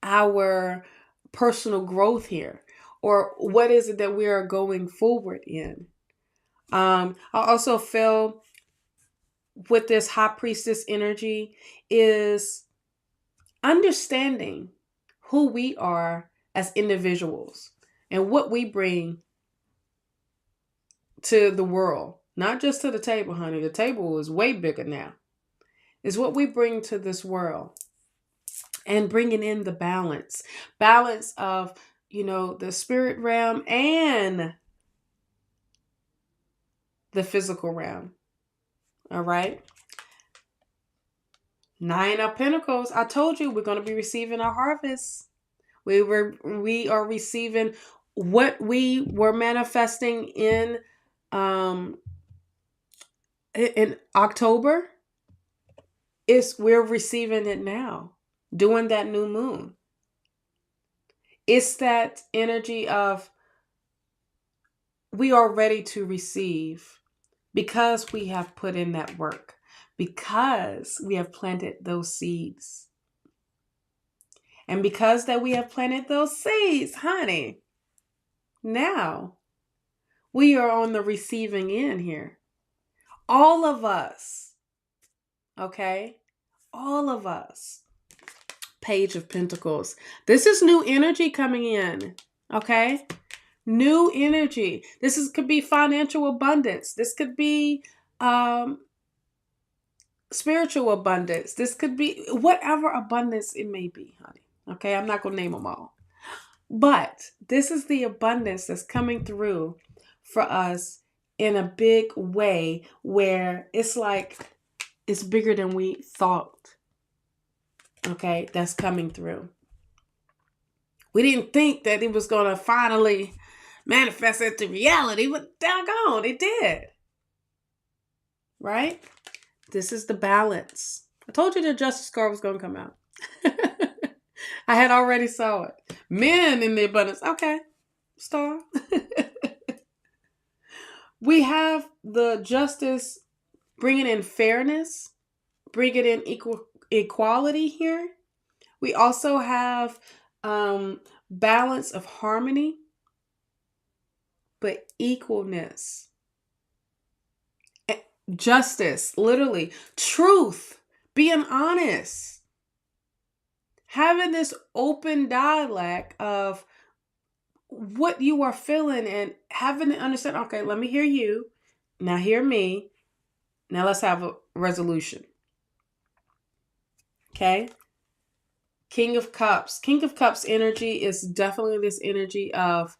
our personal growth here, or what is it that we are going forward in. I also feel with this high priestess energy is understanding who we are as individuals and what we bring to the world, not just to the table, honey. The table is way bigger now. It's what we bring to this world, and bringing in the balance of, the spirit realm and the physical realm. All right. 9 of Pentacles. I told you we're going to be receiving a harvest. We are receiving what we were manifesting in October. We're receiving it now, doing that new moon. It's that energy of we are ready to receive because we have put in that work, because we have planted those seeds. And because that we have planted those seeds, honey, now we are on the receiving end here. All of us. Okay? All of us. Page of Pentacles. This is new energy coming in. Okay? New energy. Could be financial abundance. This could be spiritual abundance. This could be whatever abundance it may be, honey. Okay? I'm not going to name them all. But this is the abundance that's coming through for us in a big way, where it's like it's bigger than we thought. Okay? That's coming through. We didn't think that it was going to finally manifest into reality, but doggone, it did. Right? This is the balance. I told you the Justice card was going to come out. I had already saw it. Men in the abundance. Okay. Star. We have the Justice bringing in fairness, bringing in equality here. We also have balance of harmony, but equalness, justice, literally, truth, being honest, having this open dialogue of what you are feeling and having to understand, okay, let me hear you. Now hear me. Now let's have a resolution. Okay. King of Cups. King of Cups energy is definitely this energy of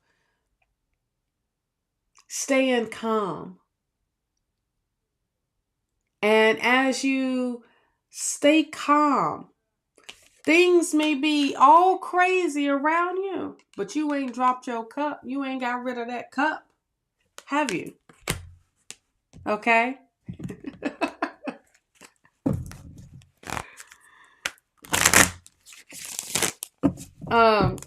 staying calm. And as you stay calm, things may be all crazy around you, but you ain't dropped your cup. You ain't got rid of that cup, have you? Okay? um,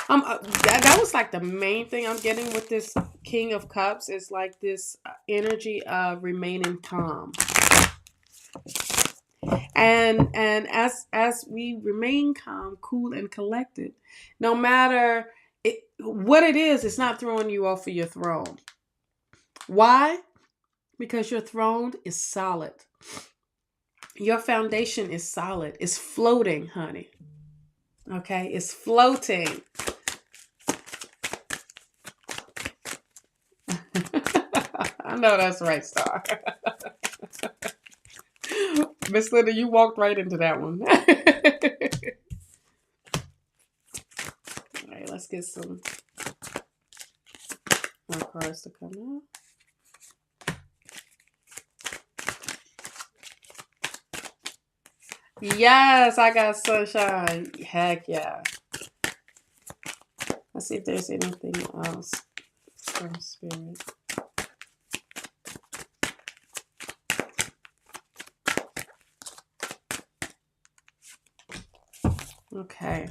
that was like the main thing I'm getting with this King of Cups is like this energy of remaining calm. And as we remain calm, cool, and collected, no matter what it is, it's not throwing you off of your throne. Why? Because your throne is solid. Your foundation is solid. It's floating, honey. Okay, it's floating. I know that's right, Star. Miss Linda, you walked right into that one. All right, let's get some more cards to come out. Yes, I got sunshine. Heck yeah. Let's see if there's anything else from Spirit. Okay.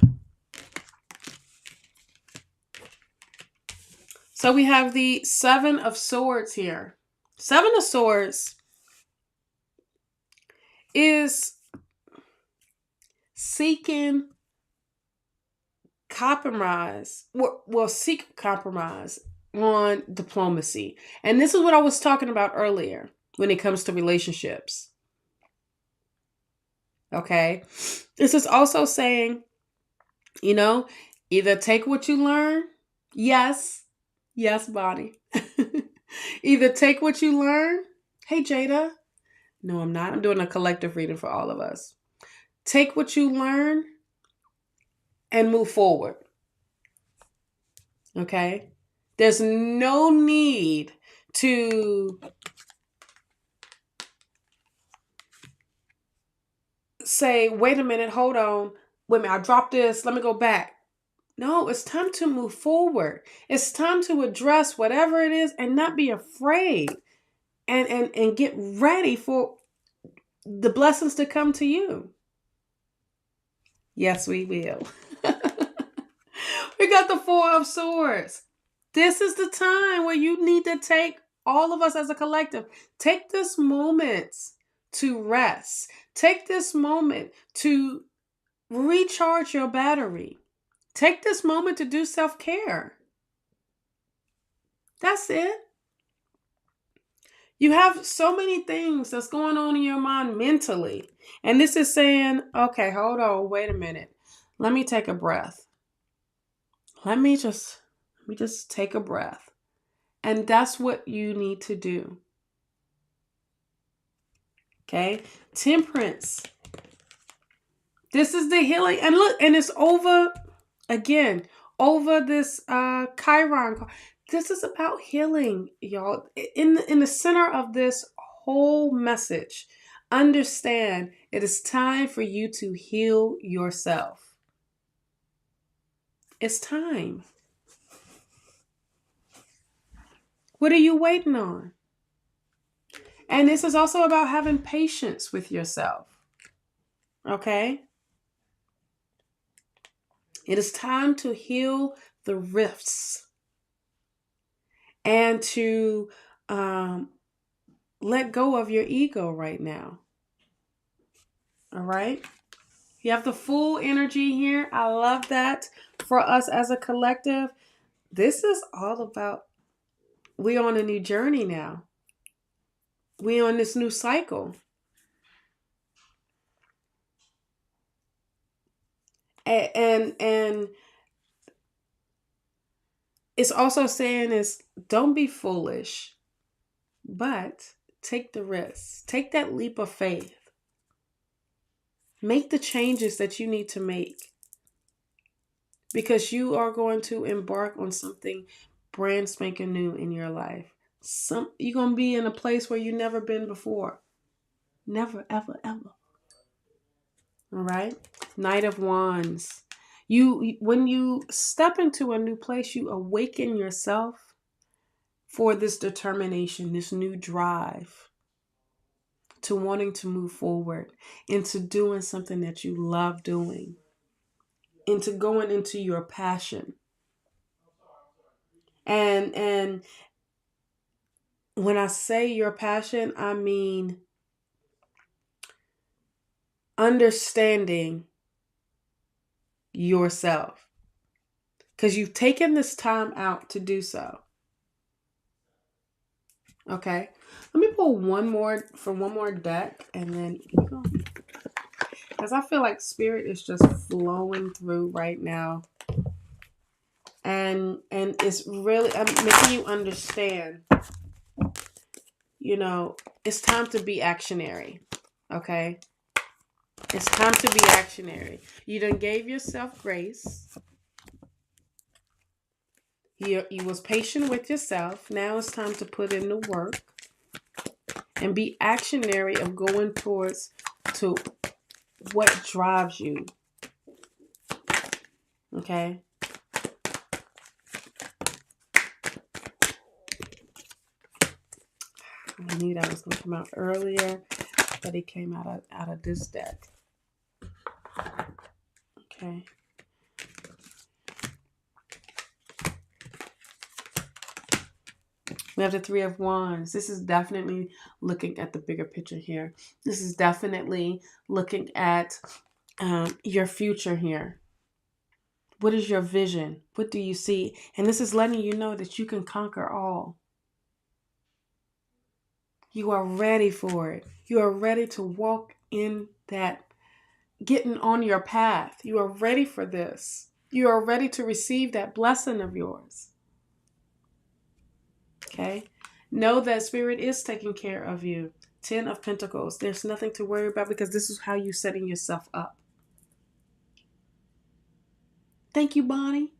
So we have the Seven of Swords here. Seven of Swords is seeking compromise. Well, seek compromise on diplomacy. And this is what I was talking about earlier when it comes to relationships. Okay. This is also saying, either take what you learn. Yes. Yes, body. Either take what you learn. Hey, Jada. No, I'm not. I'm doing a collective reading for all of us. Take what you learn and move forward. Okay? There's no need to say, wait a minute, hold on. Wait a minute, I dropped this. Let me go back. No, it's time to move forward. It's time to address whatever it is and not be afraid and get ready for the blessings to come to you. Yes, we will. We got the Four of Swords. This is the time where you need to take, all of us as a collective, take this moment to rest. Take this moment to recharge your battery. Take this moment to do self-care. That's it. You have so many things that's going on in your mind mentally. And this is saying, okay, hold on, wait a minute. Let me take a breath. Let me just take a breath. And that's what you need to do. Okay? Temperance. This is the healing. And look, and it's over again, over this Chiron. This is about healing, y'all. In the center of this whole message, understand it is time for you to heal yourself. It's time. What are you waiting on? And this is also about having patience with yourself. Okay? It is time to heal the rifts and to let go of your ego right now. All right. You have the full energy here. I love that for us as a collective. This is all about, we're on a new journey now. We're on this new cycle. And it's also saying is don't be foolish, but take the risk. Take that leap of faith. Make the changes that you need to make, because you are going to embark on something brand spanking new in your life. You're going to be in a place where you've never been before. Never, ever, ever. All right. Knight of Wands. When you step into a new place, you awaken yourself for this determination, this new drive to wanting to move forward, into doing something that you love doing, into going into your passion. And when I say your passion, I mean understanding yourself, because you've taken this time out to do so. Okay, let me pull one more deck, and then because I feel like spirit is just flowing through right now, and it's really making you understand. It's time to be actionary. Okay, it's time to be actionary. You done gave yourself grace. You was patient with yourself. Now it's time to put in the work and be actionary of going towards to what drives you. Okay. I knew that was going to come out earlier, but it came out of this deck. Okay. We have the Three of Wands. This is definitely looking at the bigger picture here. This is definitely looking at your future here. What is your vision? What do you see? And this is letting you know that you can conquer all. You are ready for it. You are ready to walk in that, getting on your path. You are ready for this. You are ready to receive that blessing of yours. Okay? Know that spirit is taking care of you. 10 of Pentacles. There's nothing to worry about, because this is how you're setting yourself up. Thank you, Bonnie.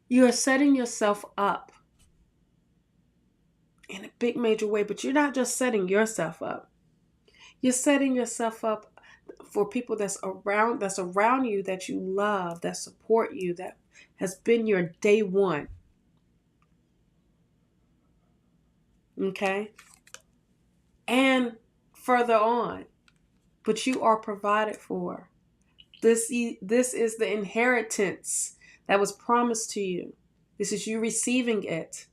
You are setting yourself up in a big major way, but you're not just setting yourself up. You're setting yourself up for people that's around you, that you love, that support you, that has been your day one. Okay? And further on. But you are provided for. This is the inheritance that was promised to you. This is you receiving it.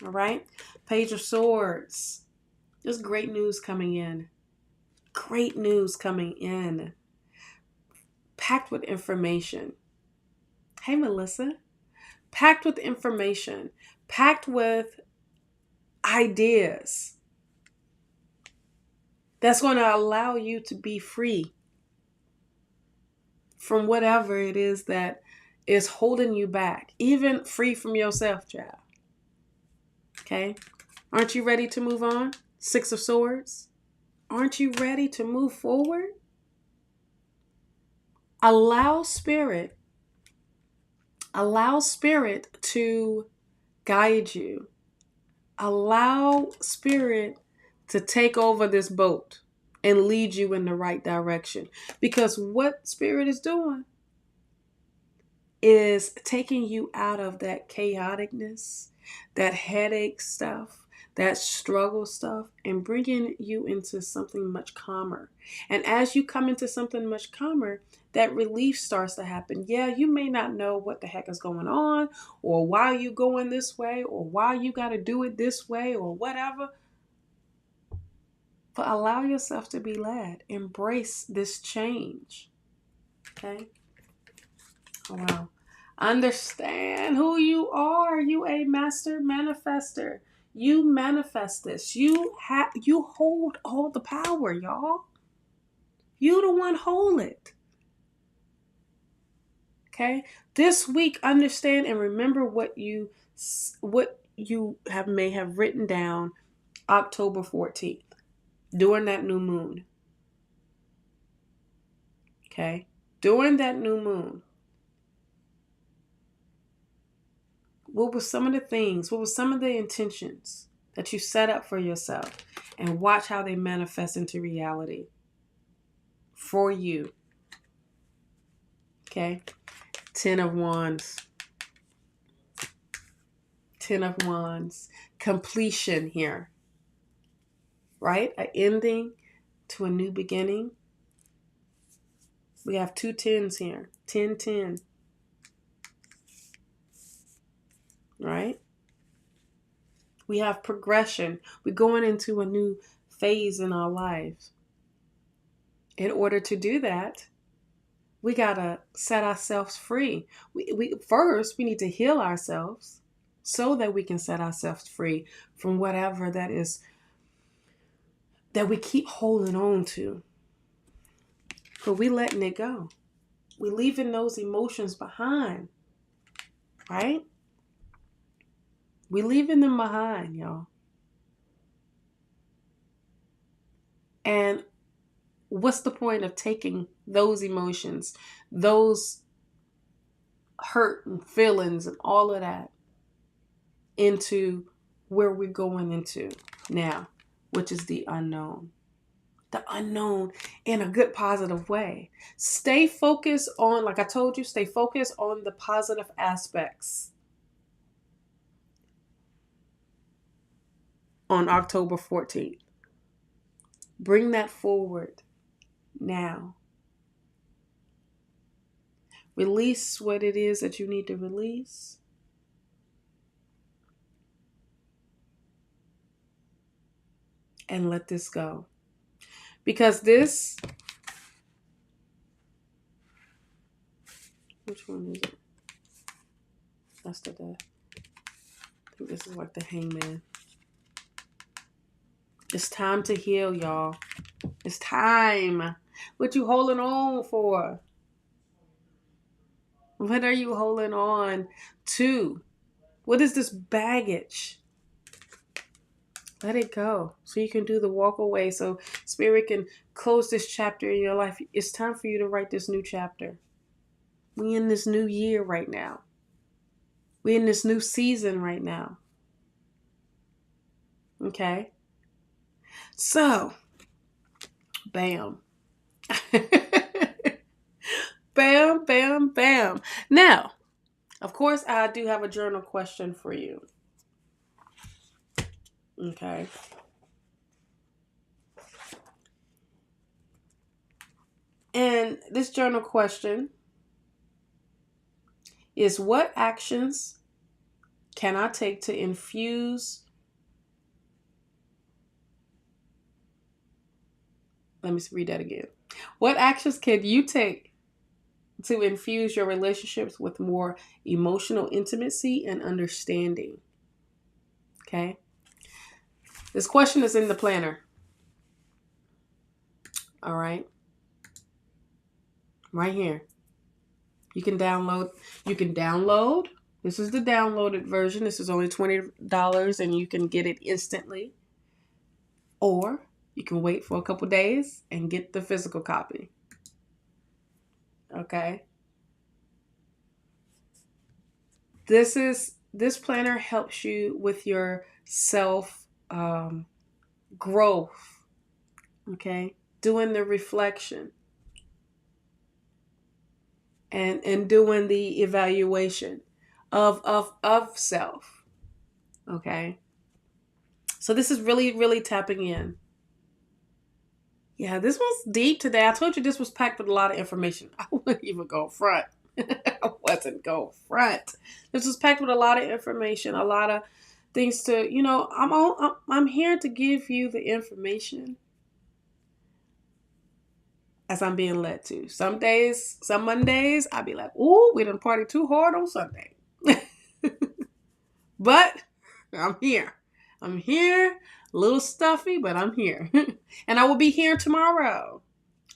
All right? Page of Swords. There's great news coming in. Great news coming in. Packed with information. Hey, Melissa. Packed with information. Packed with ideas. That's going to allow you to be free from whatever it is that is holding you back. Even free from yourself, child. Okay? Aren't you ready to move on? 6 of Swords. Aren't you ready to move forward? Allow spirit to guide you. Allow spirit to take over this boat and lead you in the right direction. Because what spirit is doing is taking you out of that chaoticness, that headache stuff, that struggle stuff, and bringing you into something much calmer. And as you come into something much calmer, that relief starts to happen. Yeah, you may not know what the heck is going on, or why you going this way, or why you got to do it this way, or whatever. But allow yourself to be led. Embrace this change. Okay? Oh, wow. Understand who you are. You a master manifester. You manifest this. You hold all the power, y'all. You the one hold it. Okay? This week, understand and remember what you may have written down October 14th during that new moon. Okay? During that new moon. What were some of the things? What were some of the intentions that you set up for yourself? And watch how they manifest into reality for you. Okay? 10 of Wands. 10 of Wands. Completion here. Right? An ending to a new beginning. We have 2 10s here. 10, 10. Right? We have progression. We're going into a new phase in our lives. In order to do that, we got to set ourselves free. We first, we need to heal ourselves so that we can set ourselves free from whatever that is that we keep holding on to. But we letting it go. We leaving those emotions behind. Right? We leaving them behind, y'all. And what's the point of taking those emotions, those hurt and feelings and all of that into where we're going into now, which is the unknown. The unknown in a good, positive way. Stay focused on, like I told you, stay focused on the positive aspects on October 14th. Bring that forward now. Release what it is that you need to release. And let this go. Because this, which one is it? That's the death. I think this is like the Hangman. It's time to heal, y'all. It's time. What you holding on for? What are you holding on to? What is this baggage? Let it go so you can do the walk away, so Spirit can close this chapter in your life. It's time for you to write this new chapter. We in this new year right now. We in this new season right now. Okay? So, bam. Bam, bam, bam. Now, of course, I do have a journal question for you. Okay. And this journal question is, what actions can I take to infuse? Let me read that again. What actions can you take to infuse your relationships with more emotional intimacy and understanding? Okay. This question is in the planner. All right. Right here. You can download. This is the downloaded version. This is only $20 and you can get it instantly. Or you can wait for a couple days and get the physical copy. Okay. This planner helps you with your self growth. Okay. Doing the reflection. And doing the evaluation of self. Okay. So this is really, really tapping in. Yeah, this was deep today. I told you this was packed with a lot of information. I wouldn't even go front. I wasn't go front. This was packed with a lot of information, a lot of things to, I'm here to give you the information as I'm being led to. Some days, some Mondays, I'll be like, ooh, we done party too hard on Sunday. But I'm here. I'm here. A little stuffy, but I'm here. And I will be here tomorrow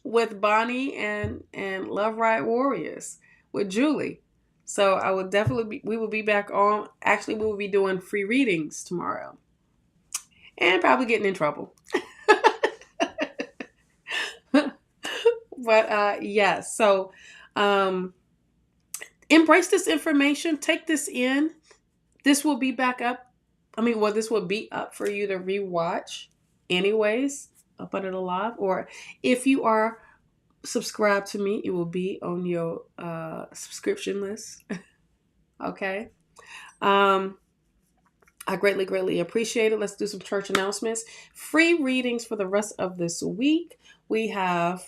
with Bonnie and Love Riot Warriors with Julie. So I will definitely be, we will be back on. Actually, we will be doing free readings tomorrow. And probably getting in trouble. But yes, so embrace this information, take this in. This will be back up. This will be up for you to rewatch anyways, up under the live. Or if you are subscribed to me, it will be on your subscription list. Okay. I greatly, greatly appreciate it. Let's do some church announcements. Free readings for the rest of this week. We have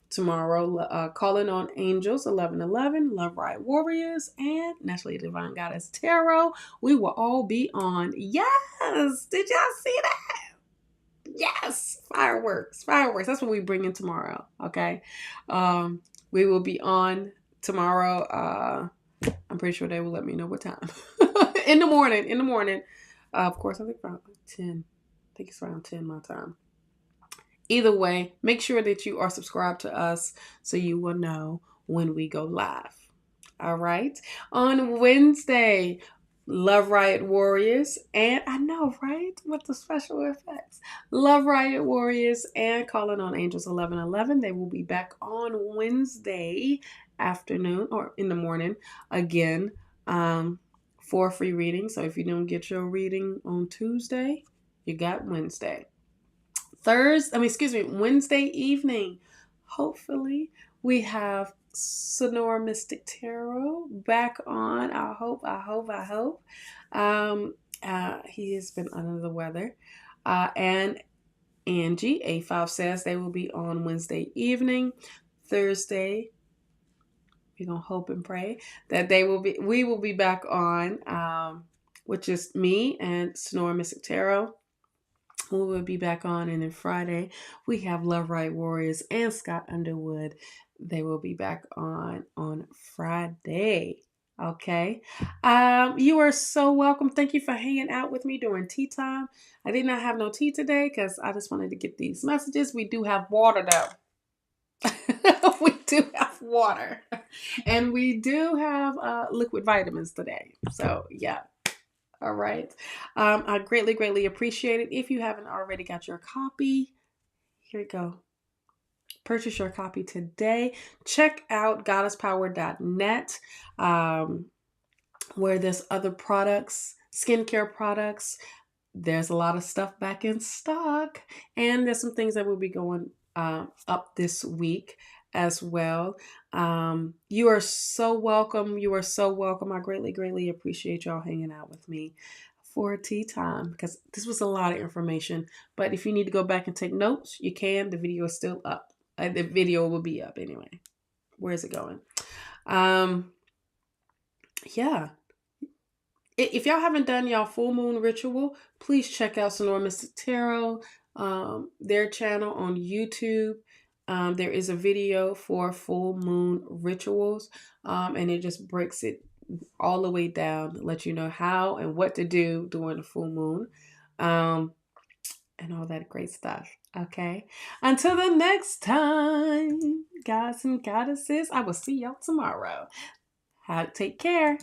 tomorrow, Calling on Angels, 11:11, Love Riot Warriors, and Naturally Divine Goddess Tarot. We will all be on. Yes! Did y'all see that? Yes! Fireworks. Fireworks. That's what we bring in tomorrow. Okay? We will be on tomorrow. I'm pretty sure they will let me know what time. In the morning. Of course, I think around 10. I think it's around 10 my time. Either way, make sure that you are subscribed to us so you will know when we go live. All right. On Wednesday, Love Riot Warriors, and I know, right? With the special effects. Love Riot Warriors and Calling on Angels 11:11. They will be back on Wednesday afternoon or in the morning again for a free reading. So if you don't get your reading on Tuesday, you got Wednesday. Wednesday evening, hopefully we have Sonora Mystic Tarot back on. I hope. He has been under the weather. And Angie, A5 says they will be on Wednesday evening. Thursday, we're going to hope and pray that we will be back on, which is me and Sonora Mystic Tarot. We will be back on. And then Friday, we have Love Riot Warriors and Scott Underwood. They will be back on Friday. Okay. You are so welcome. Thank you for hanging out with me during tea time. I did not have no tea today because I just wanted to get these messages. We do have water though. We do have water. And we do have liquid vitamins today. So yeah. All right. I greatly, greatly appreciate it. If you haven't already got your copy, here you go. Purchase your copy today. Check out goddesspower.net, where there's other products, skincare products. There's a lot of stuff back in stock. And there's some things that will be going up this week as well. You are so welcome. You are so welcome. I greatly, greatly appreciate y'all hanging out with me for tea time because this was a lot of information. But if you need to go back and take notes, you can. The video is still up. The video will be up anyway. Where is it going? Yeah. If y'all haven't done y'all full moon ritual, please check out Sonora Mystic Tarot, their channel on YouTube. There is a video for full moon rituals, and it just breaks it all the way down, let you know how and what to do during the full moon, and all that great stuff. Okay. Until the next time, guys and goddesses, I will see y'all tomorrow. Take care.